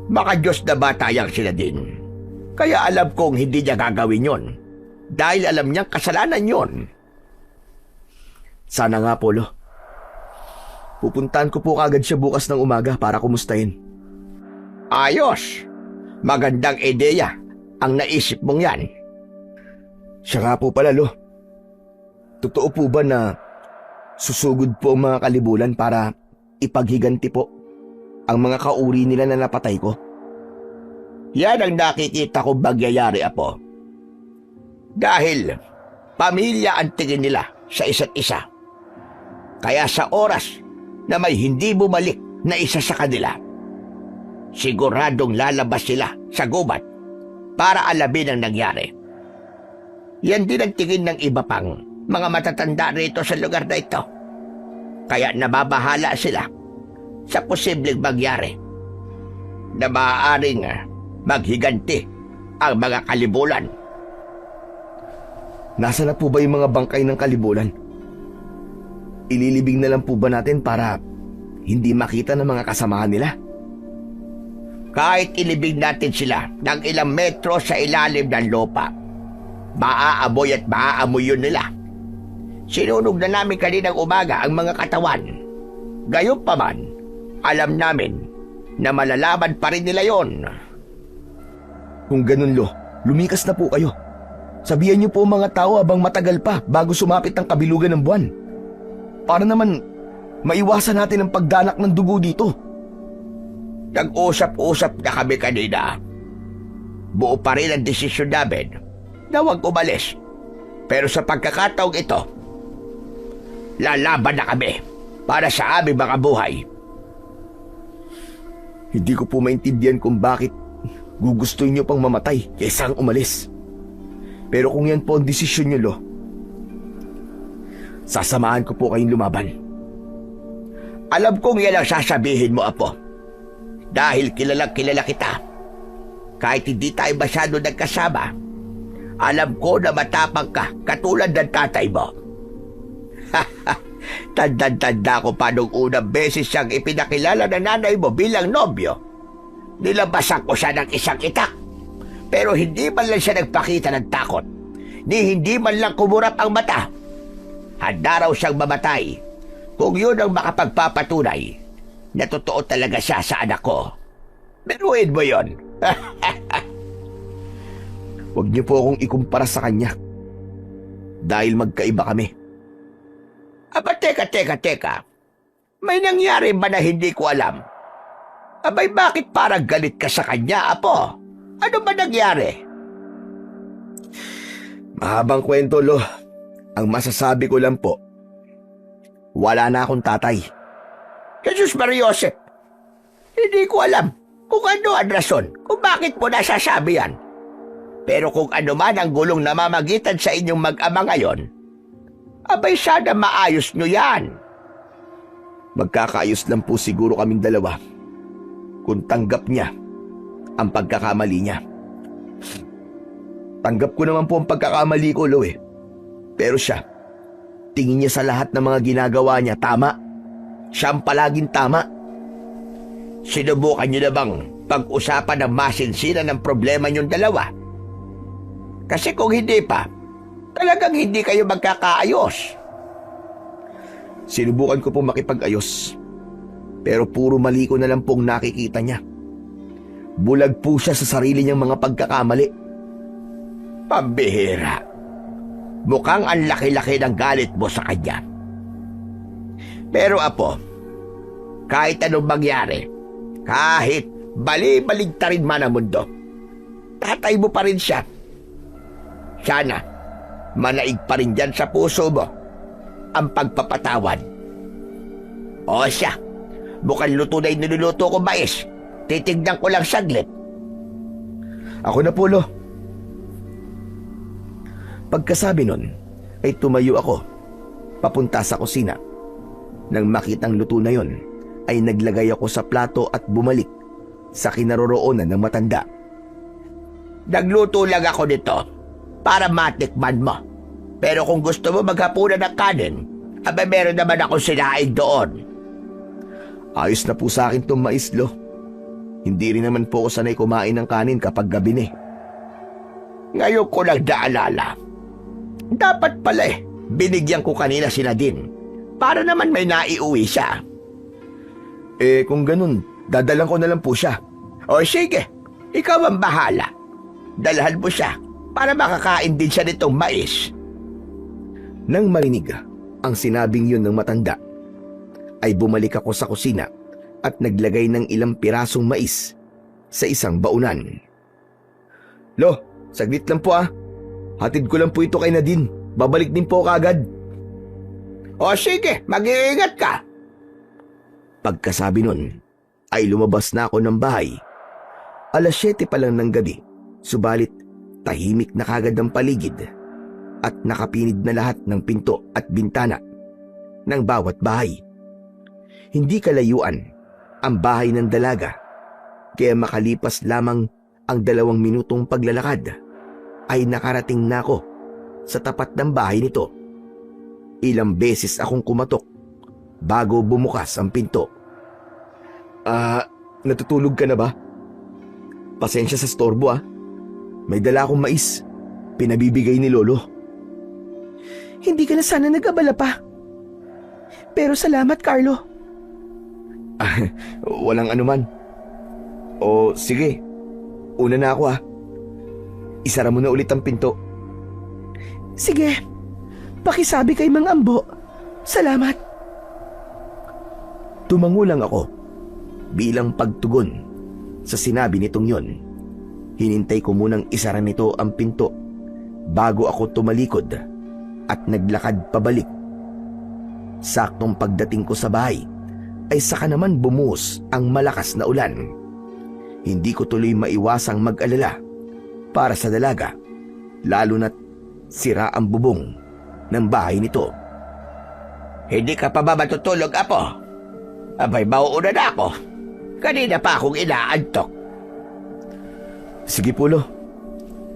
Baka Diyos na bata yang sila din. Kaya alam kong hindi niya gagawin yon. Dahil alam niyang kasalanan yon. Sana nga po, Lo. Pupuntahan ko po kagad siya bukas ng umaga para kumustahin. Ayos! Magandang ideya ang naisip mong yan. Siya nga po pala, Lo. Totoo po ba na susugod po ang mga kalibulan para ipaghiganti po ang mga kauri nila na napatay ko? Yan ang nakikita kong bagyayari, Apo. Dahil pamilya ang tingin nila sa isa't isa. Kaya sa oras na may hindi bumalik na isa sa kanila, siguradong lalabas sila sa gubat para alamin ang nangyari. Yan din ang tingin ng iba pang mga matatanda rito sa lugar na ito. Kaya nababahala sila sa posibleng mangyari na maaaring maghiganti ang mga kalibulan. Nasa na po ba yung mga bangkay ng kalibulan? Ililibing na lang po ba natin para hindi makita ng mga kasamahan nila? Kahit ilibing natin sila ng ilang metro sa ilalim ng lupa, maaamoy at maaamoy yun nila. Sinunog na namin kaninang umaga ang mga katawan. Gayunpaman, alam namin na malalaman pa rin nila yon. Kung ganun, Lo, lumikas na po kayo. Sabihan niyo po mga tao habang matagal pa bago sumapit ang kabilugan ng buwan. Para naman maiwasan natin ang pagdanak ng dugo dito. Nag-usap-usap na kami kanina. Buo pa rin ang desisyon namin na huwag umalis. Pero sa pagkakataong ito, lalaban na kami para sa aming mga buhay. Hindi ko po maintindihan kung bakit gugustuhin niyo pang mamatay kaysa ang umalis. Pero kung yan po ang desisyon niyo, Lo, sasamahan ko po kayong lumaban. Alam kong yan ang sasabihin mo, Apo. Dahil kilala kita. Kahit hindi tayo masyado nagkasama, alam ko na matapang ka katulad ng tatay mo. Tanda-tanda ko pa nung unang beses siyang ipinakilala ng nanay mo bilang nobyo. Nilabasan ko siya ng isang itak. Pero hindi man lang siya nagpakita ng takot, ni hindi man lang kumurap ang mata. Handa raw siyang mamatay kung yun ang makapagpapatunay na totoo talaga siya sa anak ko. Biruin mo yun. Huwag niyo po akong ikumpara sa kanya. Dahil magkaiba kami. Aba, teka. May nangyari ba na hindi ko alam? Abay, bakit parang galit ka sa kanya, Apo? Ano ba nangyari? Mahabang kwento, Lo. Ang masasabi ko lang po, wala na akong tatay. Jesus Mariosep, hindi ko alam kung ano ang rason kung bakit mo nasasabi yan. Pero kung ano man ang gulong namamagitan sa inyong mag-ama ngayon, abay sana maayos nyo yan. Magkakaayos lang po siguro kaming dalawa kung tanggap niya ang pagkakamali niya. Tanggap ko naman po ang pagkakamali ko, Lo eh. Pero siya, tingin niya sa lahat ng mga ginagawa niya tama. Siya ang palaging tama. Sinubukan nyo na bang pag-usapan ng masinsinan ng problema nyong dalawa? Kasi kung hindi pa, talagang hindi kayo magkakaayos. Sinubukan ko po makipag-ayos. Pero puro mali ko na lang pong nakikita niya. Bulag po siya sa sarili niyang mga pagkakamali. Pambihira. Mukhang ang laki-laki ng galit mo sa kanya. Pero Apo, kahit anong mangyari, kahit bali-baligtarin man ang mundo, tatay mo pa rin siya. Sana, manaig pa rin dyan sa puso mo ang pagpapatawad. O siya, mukhang luto na yung niluluto ko mais. Titignan ko lang saglit. Ako na po, Lo. Pagkasabi nun, ay tumayo ako, papunta sa kusina. Nang makitang luto na yon, ay naglagay ako sa plato at bumalik sa kinaroroonan ng matanda. Nagluto lang ako nito para matikman mo. Pero kung gusto mo maghapunan ng kanin, abay meron naman akong sinaing doon. Ayos na po sa akin tong mais, Lo. Hindi rin naman po ako sanay kumain ng kanin kapag gabi ni. Ngayon ko lang naalala. Dapat pala binigyan ko kanina si Nadine para naman may naiuwi siya. Kung ganun, dadalan ko na lang po siya. O sige, ikaw ang bahala. Dalhan mo siya para makakain din siya nitong mais. Nang marinig ang sinabing yun ng matanda, ay bumalik ako sa kusina at naglagay ng ilang pirasong mais sa isang baunan. Lo, saglit lang po ah. Hatid ko lang po ito kay Nadine. Babalik din po kagad. O sige, mag-iingat ka. Pagkasabi nun, ay lumabas na ako ng bahay. 7:00 pa lang ng gabi, subalit tahimik na kagad ang paligid at nakapinid na lahat ng pinto at bintana ng bawat bahay. Hindi kalayuan ang bahay ng dalaga, kaya makalipas lamang ang 2 minutong paglalakad, ay nakarating na ako sa tapat ng bahay nito. Ilang beses akong kumatok bago bumukas ang pinto. Natutulog ka na ba? Pasensya sa storbo ah. May dala akong mais. Pinabibigay ni Lolo. Hindi ka na sana nag-abala pa. Pero salamat, Carlo. Walang anuman. O sige, una na ako ah. Isara mo na ulit ang pinto. Sige, pakisabi kay Mang Ambo. Salamat. Tumango lang ako bilang pagtugon sa sinabi nitong yon. Hinintay ko munang isara nito ang pinto bago ako tumalikod at naglakad pabalik. Saktong pagdating ko sa bahay ay saka naman bumuhos ang malakas na ulan. Hindi ko tuloy maiwasang mag-alala para sa dalaga, lalo na't sira ang bubong ng bahay nito. Hindi ka pa ba matutulog, Apo? Abay, mauuna na ako. Kanina pa akong inaantok. Sige po, Lo.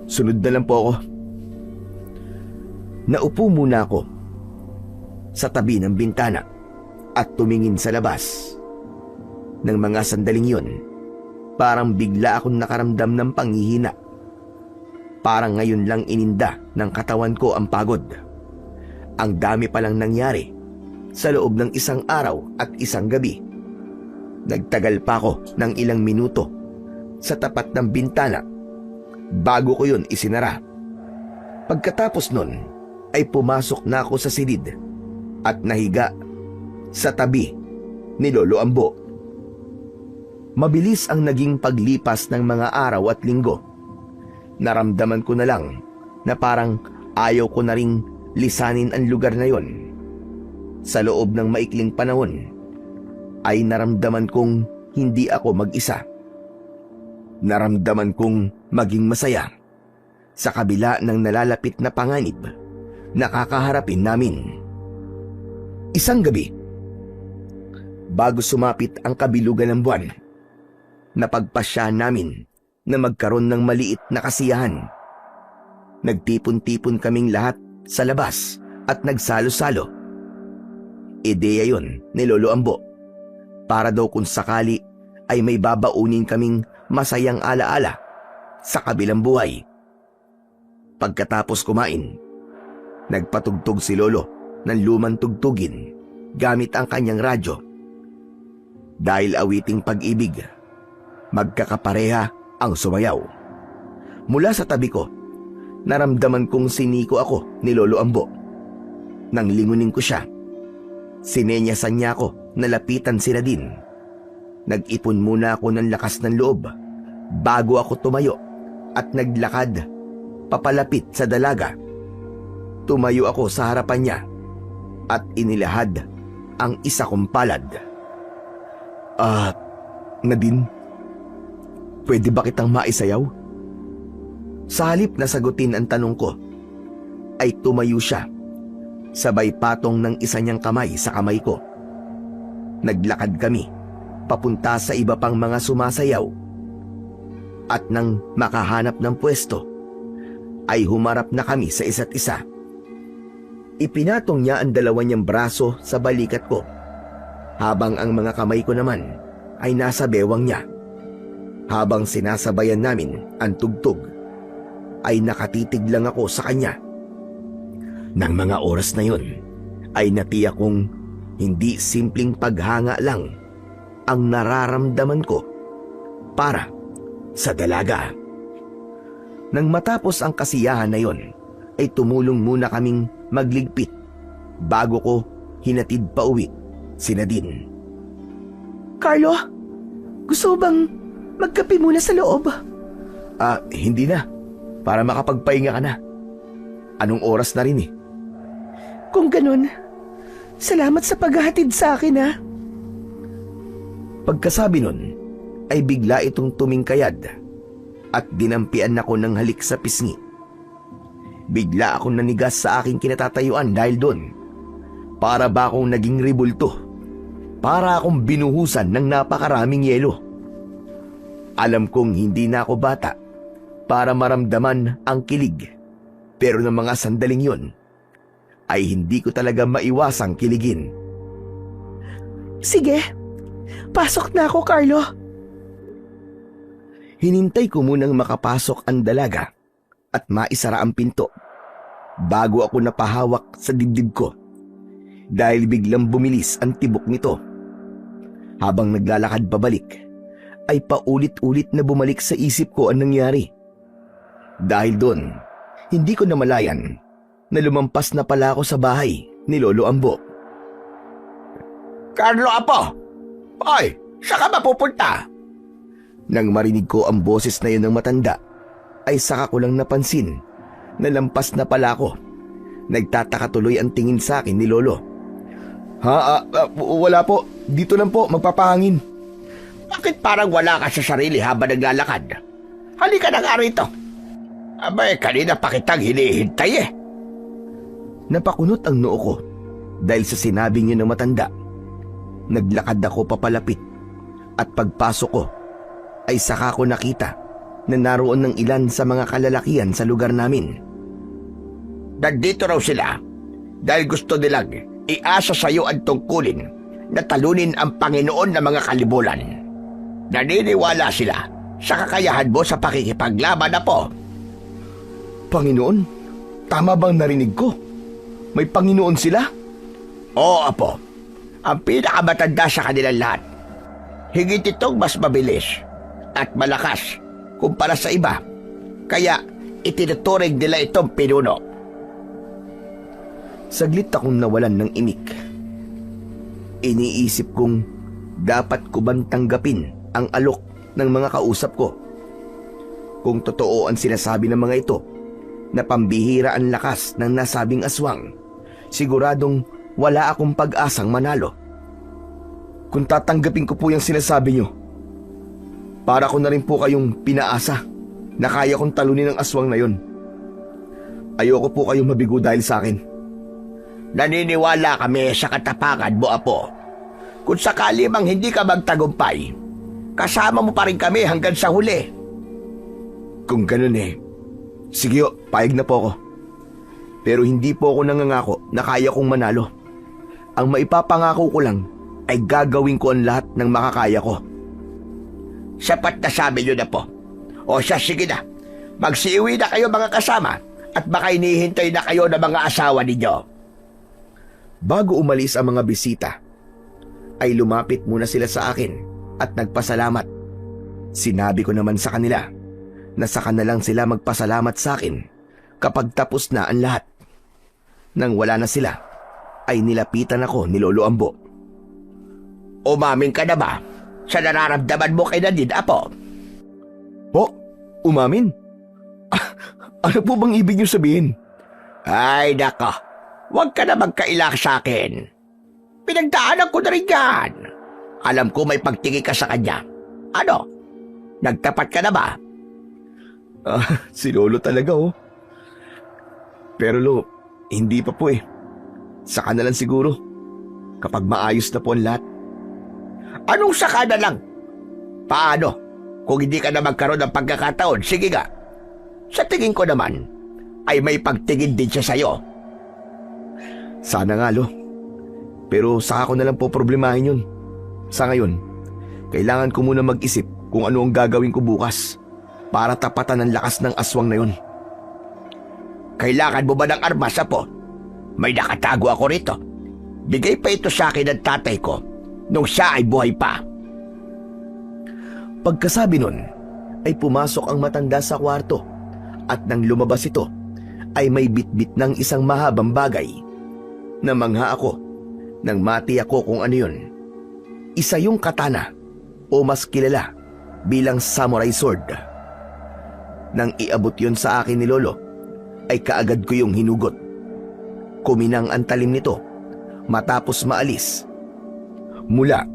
Sunod na lang po ako. Naupo muna ako sa tabi ng bintana at tumingin sa labas. Nang mga sandaling yun, parang bigla akong nakaramdam ng panghihina. Parang ngayon lang ininda ng katawan ko ang pagod. Ang dami palang nangyari sa loob ng isang araw at isang gabi. Nagtagal pa ako ng ilang minuto sa tapat ng bintana bago ko yun isinara. Pagkatapos nun ay pumasok na ako sa silid at nahiga sa tabi ni Lolo Ambo. Mabilis ang naging paglipas ng mga araw at linggo. Naramdaman ko na lang na parang ayaw ko na ring lisanin ang lugar na yon. Sa loob ng maikling panahon ay naramdaman kong hindi ako mag-isa. Naramdaman kong maging masaya sa kabila ng nalalapit na panganib na kakaharapin namin. Isang gabi, bago sumapit ang kabilugan ng buwan, napagpasya namin na magkaroon ng maliit na kasiyahan. Nagtipon-tipon kaming lahat sa labas at nagsalo-salo. Ideya yon ni Lolo Ambo para daw kung sakali ay may babaunin kaming masayang alaala sa kabilang buhay. Pagkatapos kumain, nagpatugtog si Lolo ng lumang tugtugin gamit ang kanyang radyo. Dahil awiting pag-ibig, magkakapareha ang sumayaw. Mula sa tabi ko, naramdaman kong siniko ako ni Lolo Ambo. Nang lingunin ko siya, sinenyasan niya ako na lapitan si Nadine. Nag-ipon muna ako ng lakas ng loob bago ako tumayo at naglakad papalapit sa dalaga. Tumayo ako sa harapan niya at inilahad ang isa kong palad. Nadine, pwede ba kitang maisayaw? Sa halip na sagutin ang tanong ko, ay tumayo siya, sabay patong ng isa niyang kamay sa kamay ko. Naglakad kami, papunta sa iba pang mga sumasayaw. At nang makahanap ng pwesto, ay humarap na kami sa isa't isa. Ipinatong niya ang dalawa niyang braso sa balikat ko, habang ang mga kamay ko naman ay nasa bewang niya. Habang sinasabayan namin ang tugtog, ay nakatitig lang ako sa kanya. Nang mga oras na yun, ay natiyak kong hindi simpleng paghanga lang ang nararamdaman ko para sa dalaga. Nang matapos ang kasiyahan na yon, ay tumulong muna kaming magligpit bago ko hinatid pa uwi si Nadine. Carlo, gusto mo bang magkape muna sa loob? Hindi na. Para makapagpahinga ka na. Anong oras na rin eh. Kung ganun, salamat sa paghahatid sa akin, ha? Pagkasabi nun, ay bigla itong tumingkayad at dinampian ako ng halik sa pisngi. Bigla akong nanigas sa aking kinatatayuan dahil doon. Para ba akong naging ribulto? Para akong binuhusan ng napakaraming yelo. Alam kong hindi na ako bata para maramdaman ang kilig. Pero ng mga sandaling yun, ay hindi ko talaga maiwasang kiligin. Sige, pasok na ako, Carlo. Hinintay ko munang makapasok ang dalaga at maisara ang pinto bago ako napahawak sa dibdib ko dahil biglang bumilis ang tibok nito. Habang naglalakad pabalik, ay paulit-ulit na bumalik sa isip ko ang nangyari. Dahil doon, hindi ko namalayan na lumampas na pala ako sa bahay ni Lolo Ambo. Carlo, Apo! Hoy, saan ka mapupunta? Nang marinig ko ang boses na yun ng matanda, ay saka ko lang napansin na lampas na pala ako. Nagtataka tuloy ang tingin sa akin ni Lolo. Wala po. Dito lang po, magpapahangin. Bakit parang wala ka sa sarili habang naglalakad? Halika na nga rito. Abay, kanina pa kitang hinihintay eh. Napakunot ang noo ko dahil sa sinabi niyo ng matanda. Naglakad ako papalapit at pagpasok ko ay saka ko nakita na naroon ng ilan sa mga kalalakihan sa lugar namin. Nandito raw sila dahil gusto nilang iasa sa iyo ang tungkulin na talunin ang Panginoon ng mga kalibulan. Naniniwala sila sa kakayahan mo sa pakikipaglaban na po. Panginoon? Tama bang narinig ko? May Panginoon sila? Oo, Apo. Ang pinakamatanda sa kanilang lahat. Higit itong mas mabilis at malakas kumpara sa iba. Kaya itinuturing nila itong pinuno. Saglit akong nawalan ng imik. Iniisip kong dapat ko bang tanggapin ang alok ng mga kausap ko. Kung totoo ang sinasabi ng mga ito na pambihira ang lakas ng nasabing aswang, siguradong wala akong pag-asang manalo. Kung tatanggapin ko po yung sinasabi nyo, para ko na rin po kayong pinaasa na kaya kong talunin ang aswang na yon. Ayoko po kayong mabigo dahil sa akin. Naniniwala kami sa katapangan mo, Apo. Kung sakali mang hindi ka magtagumpay, kasama mo pa rin kami hanggang sa huli. Kung ganun sige o, payag na po ako. Pero hindi po ako nangangako na kaya kong manalo. Ang maipapangako ko lang ay gagawin ko ang lahat ng makakaya ko. Sapat na sabi nyo na po. O siya, sige na. Magsiuwi na kayo mga kasama at baka inihintay na kayo ng mga asawa ninyo. Bago umalis ang mga bisita, ay lumapit muna sila sa akin at nagpasalamat. Sinabi ko naman sa kanila na saka na lang sila magpasalamat sa akin kapag tapos na ang lahat. Nang wala na sila, ay nilapitan ako ni Lolo Ambo. Umamin ka na ba sa nararamdaman mo kay Nadine, Apo? Po, umamin? Ano po bang ibig niyo sabihin? Ay, nako. Huwag ka na magkailak sa akin. Pinagdaanan ko na rin yan. Alam ko may pagtingin ka sa kanya. Ano? Nagtapat ka na ba? Si Lolo talaga Pero Lo, hindi pa po Saka na lang siguro. Kapag maayos na po ang lahat. Anong saka na lang? Paano? Kung hindi ka na magkaroon ng pagkakataon, sige nga. Sa tingin ko naman, ay may pagtingin din siya sa'yo. Sana nga, Lo. Pero saka ko na lang po problemahin yun. Sa ngayon, kailangan ko muna mag-isip kung ano ang gagawin ko bukas para tapatan ang lakas ng aswang na yun. Kailangan mo ba ng armas, Apo? May nakatago ako rito. Bigay pa ito sa akin ng tatay ko nung siya ay buhay pa. Pagkasabi nun, ay pumasok ang matanda sa kwarto at nang lumabas ito, ay may bitbit ng isang mahabang bagay. Namangha ako nang mati ako kung ano yun. Isa yung katana o mas kilala bilang samurai sword. Nang iabot yun sa akin ni Lolo, ay kaagad ko yung hinugot. Kuminang ang talim nito matapos maalis mula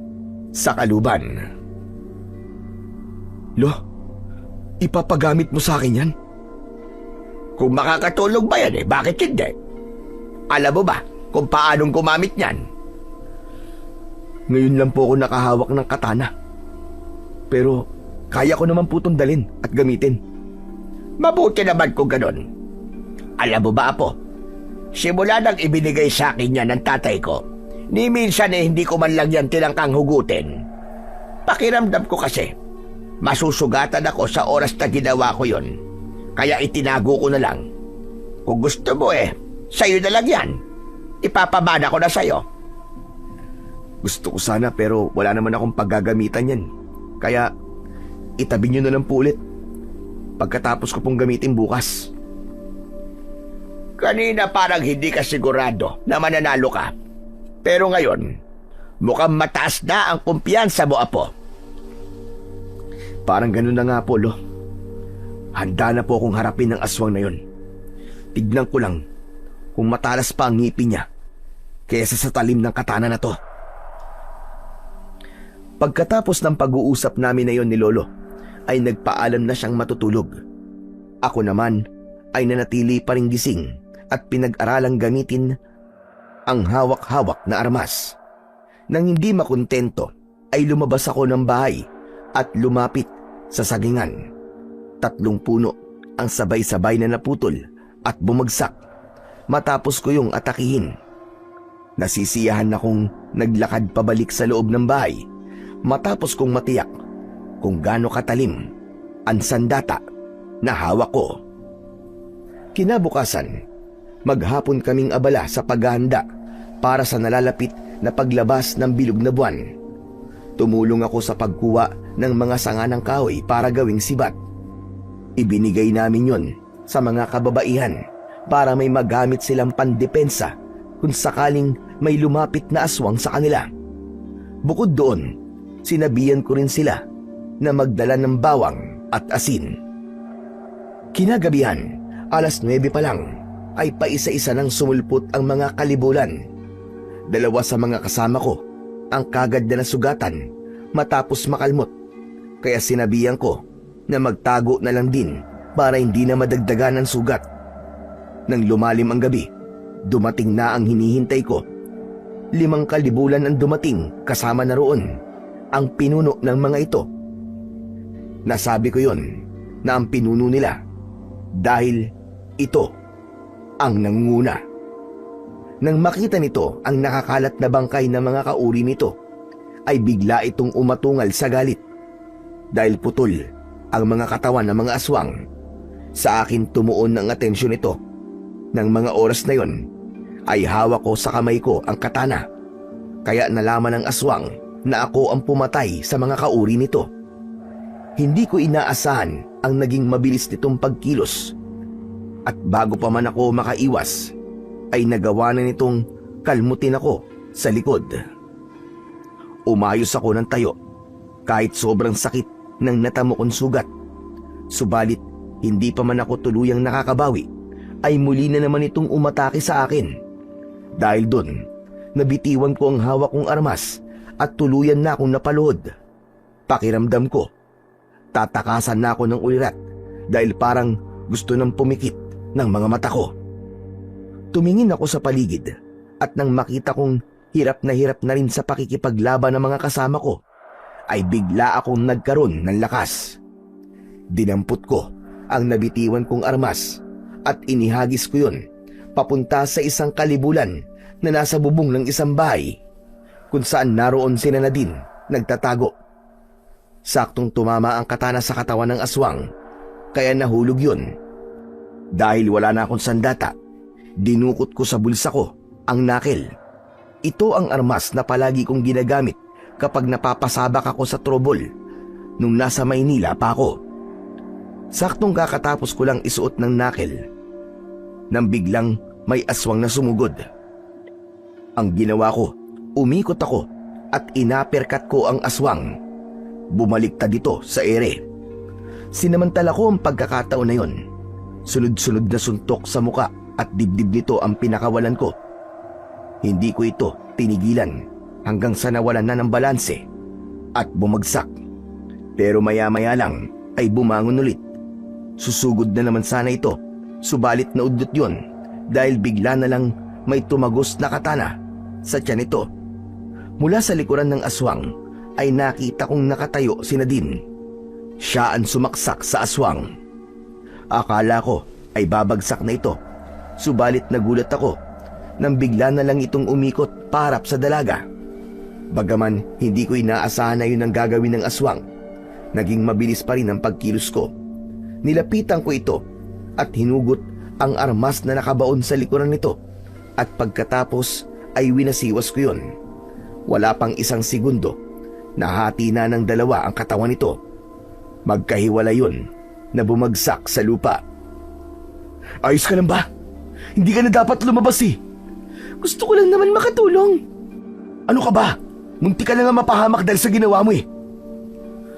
sa kaluban. Lo, ipapagamit mo sa akin yan? Kung makakatulong ba yan bakit hindi? Alam mo ba kung paanong gumamit niyan? Ngayon lang po ako nakahawak ng katana. Pero kaya ko naman po itong dalhin at gamitin. Mabuti naman kung ganon. Alam mo ba, Apo? Simula nang ibinigay sa akin yan ng tatay ko, ni minsan hindi ko man lang yan tinangkang hugutin. Pakiramdam ko kasi, masusugatan ako sa oras na ginawa ko yon. Kaya itinago ko na lang. Kung gusto mo sa'yo na lang yan. Ipapamana ko na sa'yo. Gusto ko sana pero wala naman akong paggagamitan yan. Kaya itabi nyo na lang po ulit pagkatapos ko pong gamitin bukas. Kanina parang hindi ka sigurado na mananalo ka. Pero ngayon, mukhang mataas na ang kumpiyansa mo, Apo. Parang ganun na nga po, Lo. Handa na po akong harapin ng aswang na yun. Tignan ko lang kung matalas pa ang ngipin niya kaysa sa talim ng katana na to. Pagkatapos ng pag-uusap namin na yon ni Lolo, ay nagpaalam na siyang matutulog. Ako naman ay nanatili pa ring gising at pinag-aralang gamitin ang hawak-hawak na armas. Nang hindi makontento, ay lumabas ako ng bahay at lumapit sa sagingan. 3 puno ang sabay-sabay na naputol at bumagsak matapos ko yung atakihin. Nasisiyahan akong naglakad pabalik sa loob ng bahay matapos kong matiyak kung gaano katalim ang sandata na hawak ko. Kinabukasan, maghapon kaming abala sa paghahanda para sa nalalapit na paglabas ng bilog na buwan. Tumulong ako sa pagkuha ng mga sanga ng kahoy para gawing sibat. Ibinigay namin yon sa mga kababaihan para may magamit silang pandepensa kung sakaling may lumapit na aswang sa kanila. Bukod doon, sinabihan ko rin sila na magdala ng bawang at asin. Kinagabihan, 9:00 pa lang, ay paisa-isa nang sumulpot ang mga kalibulan. 2 sa mga kasama ko ang kagad na nasugatan matapos makalmot, kaya sinabihan ko na magtago na lang din para hindi na madagdagan ang sugat. Nang lumalim ang gabi, dumating na ang hinihintay ko. 5 kalibulan ang dumating kasama na roon ang pinuno ng mga ito. Nasabi ko yon na ang pinuno nila dahil ito ang nangunguna. Nang makita nito ang nakakalat na bangkay ng mga kauri nito, ay bigla itong umatungal sa galit. Dahil putol ang mga katawan ng mga aswang, sa akin tumuon ang atensyon nito. Nang mga oras na yon, ay hawak ko sa kamay ko ang katana. Kaya nalaman ng aswang na ako ang pumatay sa mga kauri nito. Hindi ko inaasahan ang naging mabilis nitong pagkilos. At bago pa man ako makaiwas, ay nagawa na nitong kalmutin ako sa likod. Umayos ako ng tayo kahit sobrang sakit ng natamo kong sugat. Subalit hindi pa man ako tuluyang nakakabawi, ay muli na naman itong umatake sa akin. Dahil doon, nabitiwan ko ang hawak kong armas at tuluyan na akong napaluhod. Pakiramdam ko, tatakasan na ako ng ulirat dahil parang gusto nang pumikit ng mga mata ko. Tumingin ako sa paligid at nang makita kong hirap na rin sa pakikipaglaban ng mga kasama ko, ay bigla akong nagkaroon ng lakas. Dinampot ko ang nabitiwan kong armas at inihagis ko yun papunta sa isang kalibulan na nasa bubong ng isang bahay kung saan naroon si Nadine nagtatago. Saktong tumama ang katana sa katawan ng aswang, kaya nahulog yun. Dahil wala na akong sandata, dinukot ko sa bulsa ko ang nakel. Ito ang armas na palagi kong ginagamit kapag napapasabak ako sa trouble nung nasa Maynila pa ako. Saktong kakatapos ko lang isuot ng nakel nang biglang may aswang na sumugod. Ang ginawa ko, umikot ako at inaperkat ko ang aswang. Bumaliktad ito sa ere. Sinamantala ko ang pagkakataon na yon. Sunod-sunod na suntok sa muka at dibdib nito ang pinakawalan ko. Hindi ko ito tinigilan hanggang sa nawalan na ng balanse at bumagsak. Pero maya-maya lang ay bumangon ulit. Susugod na naman sana ito, subalit naudlot yon dahil bigla na lang may tumagos na katana sa tiyan nito. Mula sa likuran ng aswang ay nakita kong nakatayo si Nadine. Siya ang sumaksak sa aswang. Akala ko ay babagsak na ito, subalit nagulat ako nang bigla na lang itong umikot paharap sa dalaga. Bagaman hindi ko inaasahan na yun ang gagawin ng aswang, naging mabilis pa rin ang pagkilos ko. Nilapitan ko ito at hinugot ang armas na nakabaon sa likuran nito at pagkatapos ay winasiwas ko yun. Wala pang 1 segundo, nahati na ng 2 ang katawan nito. Magkahiwala yun na bumagsak sa lupa. Ayos ka lang ba? Hindi ka na dapat lumabas eh. Gusto ko lang naman makatulong. Ano ka ba? Munti ka na nga mapahamak dahil sa ginawa mo eh.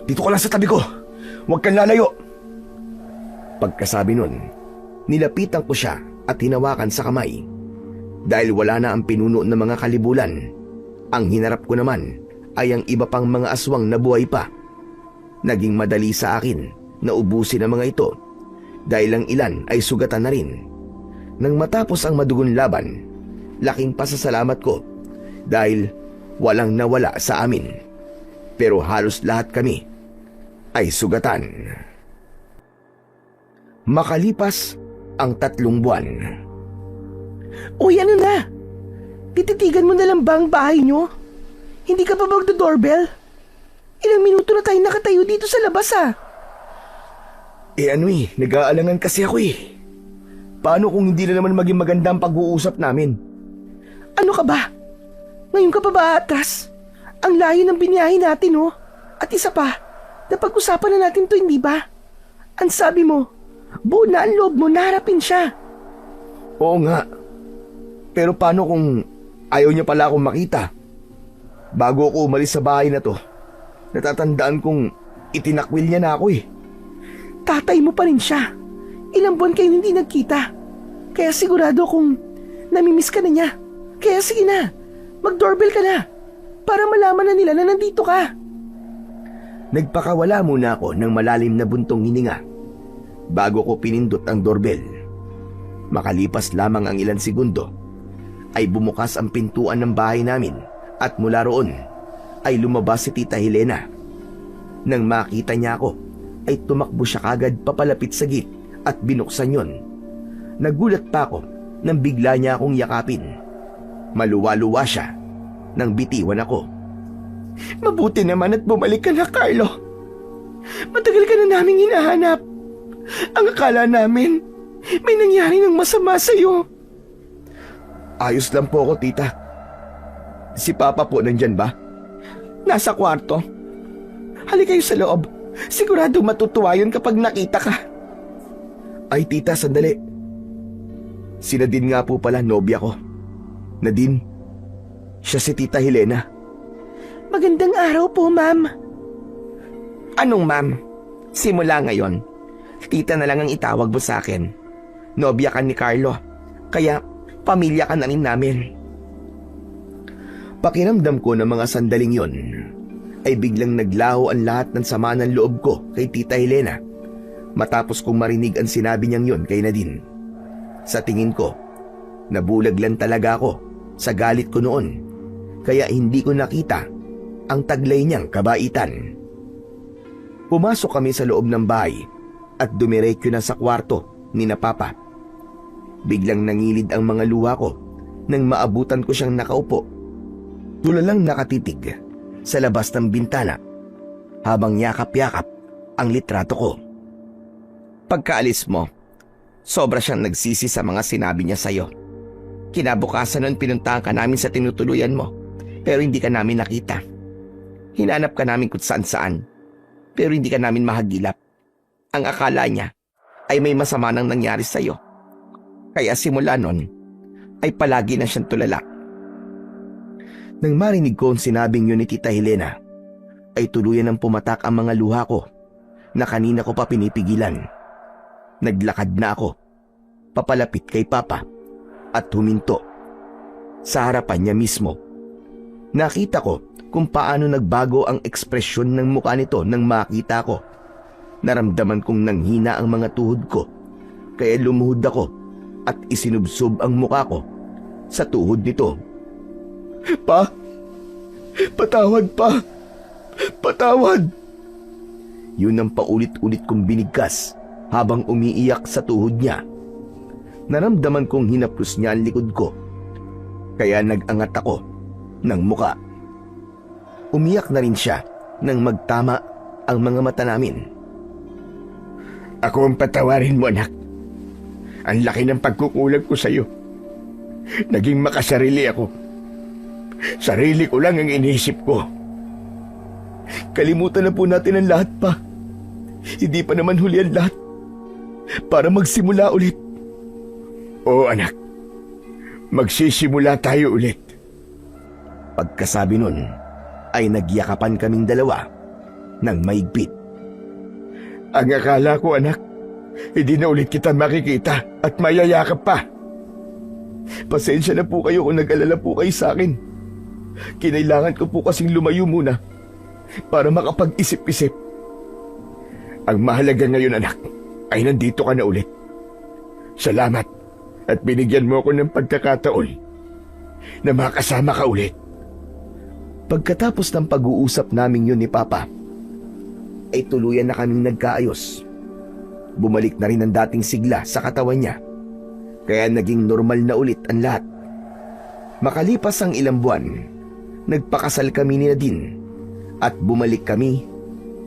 Dito ka lang sa tabi ko. Huwag kang lalayo. Pagkasabi nun, nilapitan ko siya at hinawakan sa kamay. Dahil wala na ang pinuno ng mga kalibulan, ang hinarap ko naman ay ang iba pang mga aswang na buhay pa. Naging madali sa akin na ubusin ang mga ito dahil ang ilan ay sugatan na rin. Nang matapos ang madugon laban, laking pasasalamat ko dahil walang nawala sa amin. Pero halos lahat kami ay sugatan. Makalipas ang 3 buwan. Uy, ano na? Tititigan mo na lang ba ang bahay nyo? Hindi ka pa magdo-doorbell? Ilang minuto na tayo nakatayo dito sa labas Nag-aalangan kasi ako eh. Paano kung hindi na naman maging maganda ang pag-uusap namin? Ano ka ba? Ngayon ka pa ba atras? Ang layo ng biniyahe natin At isa pa, napag-usapan na natin to, hindi ba? Ang sabi mo, buo na ang loob mo na harapin siya. Oo nga. Pero paano kung ayaw niya pala akong makita? Bago ako umalis sa bahay na to, natatandaan kong itinakwil niya na ako eh. Tatay mo pa rin siya. Ilang buwan kayo hindi nagkita. Kaya sigurado kung namimiss ka na niya. Kaya sige na, mag-doorbell ka na. Para malaman na nila na nandito ka. Nagpakawala muna ako ng malalim na buntong hininga bago ko pinindot ang doorbell. Makalipas lamang ang ilang segundo, ay bumukas ang pintuan ng bahay namin at mula roon ay lumabas si Tita Helena. Nang makita niya ako, ay tumakbo siya kagad papalapit sa gate at binuksan yon. Nagulat pa ako nang bigla niya akong yakapin. Maluwa-luwa siya nang bitiwan ako. Mabuti naman at bumalik ka na, Carlo. Matagal ka na naming hinahanap. Ang akala namin, may nangyari ng masama sa'yo. Ayos lang po ako, tita. Si Papa po nandyan ba? Nasa kwarto. Halika kayo sa loob. Sigurado matutuwa yun kapag nakita ka. Ay tita, sandali. Si Nadine nga po pala, nobya ko. Nadine, siya si Tita Helena. Magandang araw po, ma'am. Anong ma'am? Simula ngayon, tita na lang ang itawag mo sa akin. Nobya ka ni Carlo, kaya pamilya ka na rin namin. Pakiramdam ko ng mga sandaling yon ay biglang naglaho ang lahat ng sama ng loob ko kay Tita Helena matapos kong marinig ang sinabi niyang yon kay Nadine. Sa tingin ko, nabulag lang talaga ako sa galit ko noon kaya hindi ko nakita ang taglay niyang kabaitan. Pumasok kami sa loob ng bahay at dumiretso na sa kwarto ni na Papa. Biglang nangilid ang mga luha ko nang maabutan ko siyang nakaupo. Tulalang nakatitig sa labas ng bintana habang yakap-yakap ang litrato ko. Pagkaalis mo, sobra siyang nagsisi sa mga sinabi niya sa'yo. Kinabukasan nun pinuntahan ka namin sa tinutuluyan mo, pero hindi ka namin nakita. Hinanap ka namin kung saan-saan, pero hindi ka namin mahagilap. Ang akala niya ay may masama nang nangyari sa'yo. Kaya simula nun, ay palagi na siyang tulala. Nang marinig ko ang sinabing yun ni Tita Helena, ay tuluyan ng pumatak ang mga luha ko na kanina ko pa pinipigilan. Naglakad na ako, papalapit kay Papa at huminto sa harapan niya mismo. Nakita ko kung paano nagbago ang ekspresyon ng mukha nito nang makita ko. Naramdaman kong nanghina ang mga tuhod ko, kaya lumuhod ako at isinubsob ang mukha ko sa tuhod nito. Pa! Patawad pa! Patawad! Yun ang paulit-ulit kong binigkas habang umiiyak sa tuhod niya. Naramdaman kong hinaplos niya ang likod ko, kaya nag-angat ako ng muka. Umiyak na rin siya nang magtama ang mga mata namin. Ako ang patawarin mo, anak. Ang laki ng pagkukulang ko sa'yo. Naging makasarili ako. Sarili ko lang ang iniisip ko. Kalimutan na po natin ang lahat pa. Hindi pa naman huli ang lahat. Para magsimula ulit. Oo, anak. Magsisimula tayo ulit. Pagkasabi nun, ay nagyakapan kaming dalawa ng maigpit. Ang akala ko, anak, hindi na ulit kita makikita at mayayakap pa. Pasensya na po kayo kung nag-alala po kayo sa akin. Kinailangan ko po kasing lumayo muna para makapag-isip-isip. Ang mahalaga ngayon, anak, ay nandito ka na ulit. Salamat at binigyan mo ako ng pagkakataon na makasama ka ulit. Pagkatapos ng pag-uusap namin yun ni Papa, ay tuluyan na kaming nagkaayos. Bumalik na rin ang dating sigla sa katawan niya, kaya naging normal na ulit ang lahat. Makalipas ang ilang buwan, nagpakasal kami ni Nadine at bumalik kami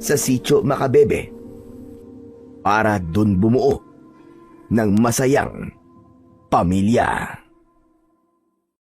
sa Sitio Macabebe para dun bumuo ng masayang pamilya.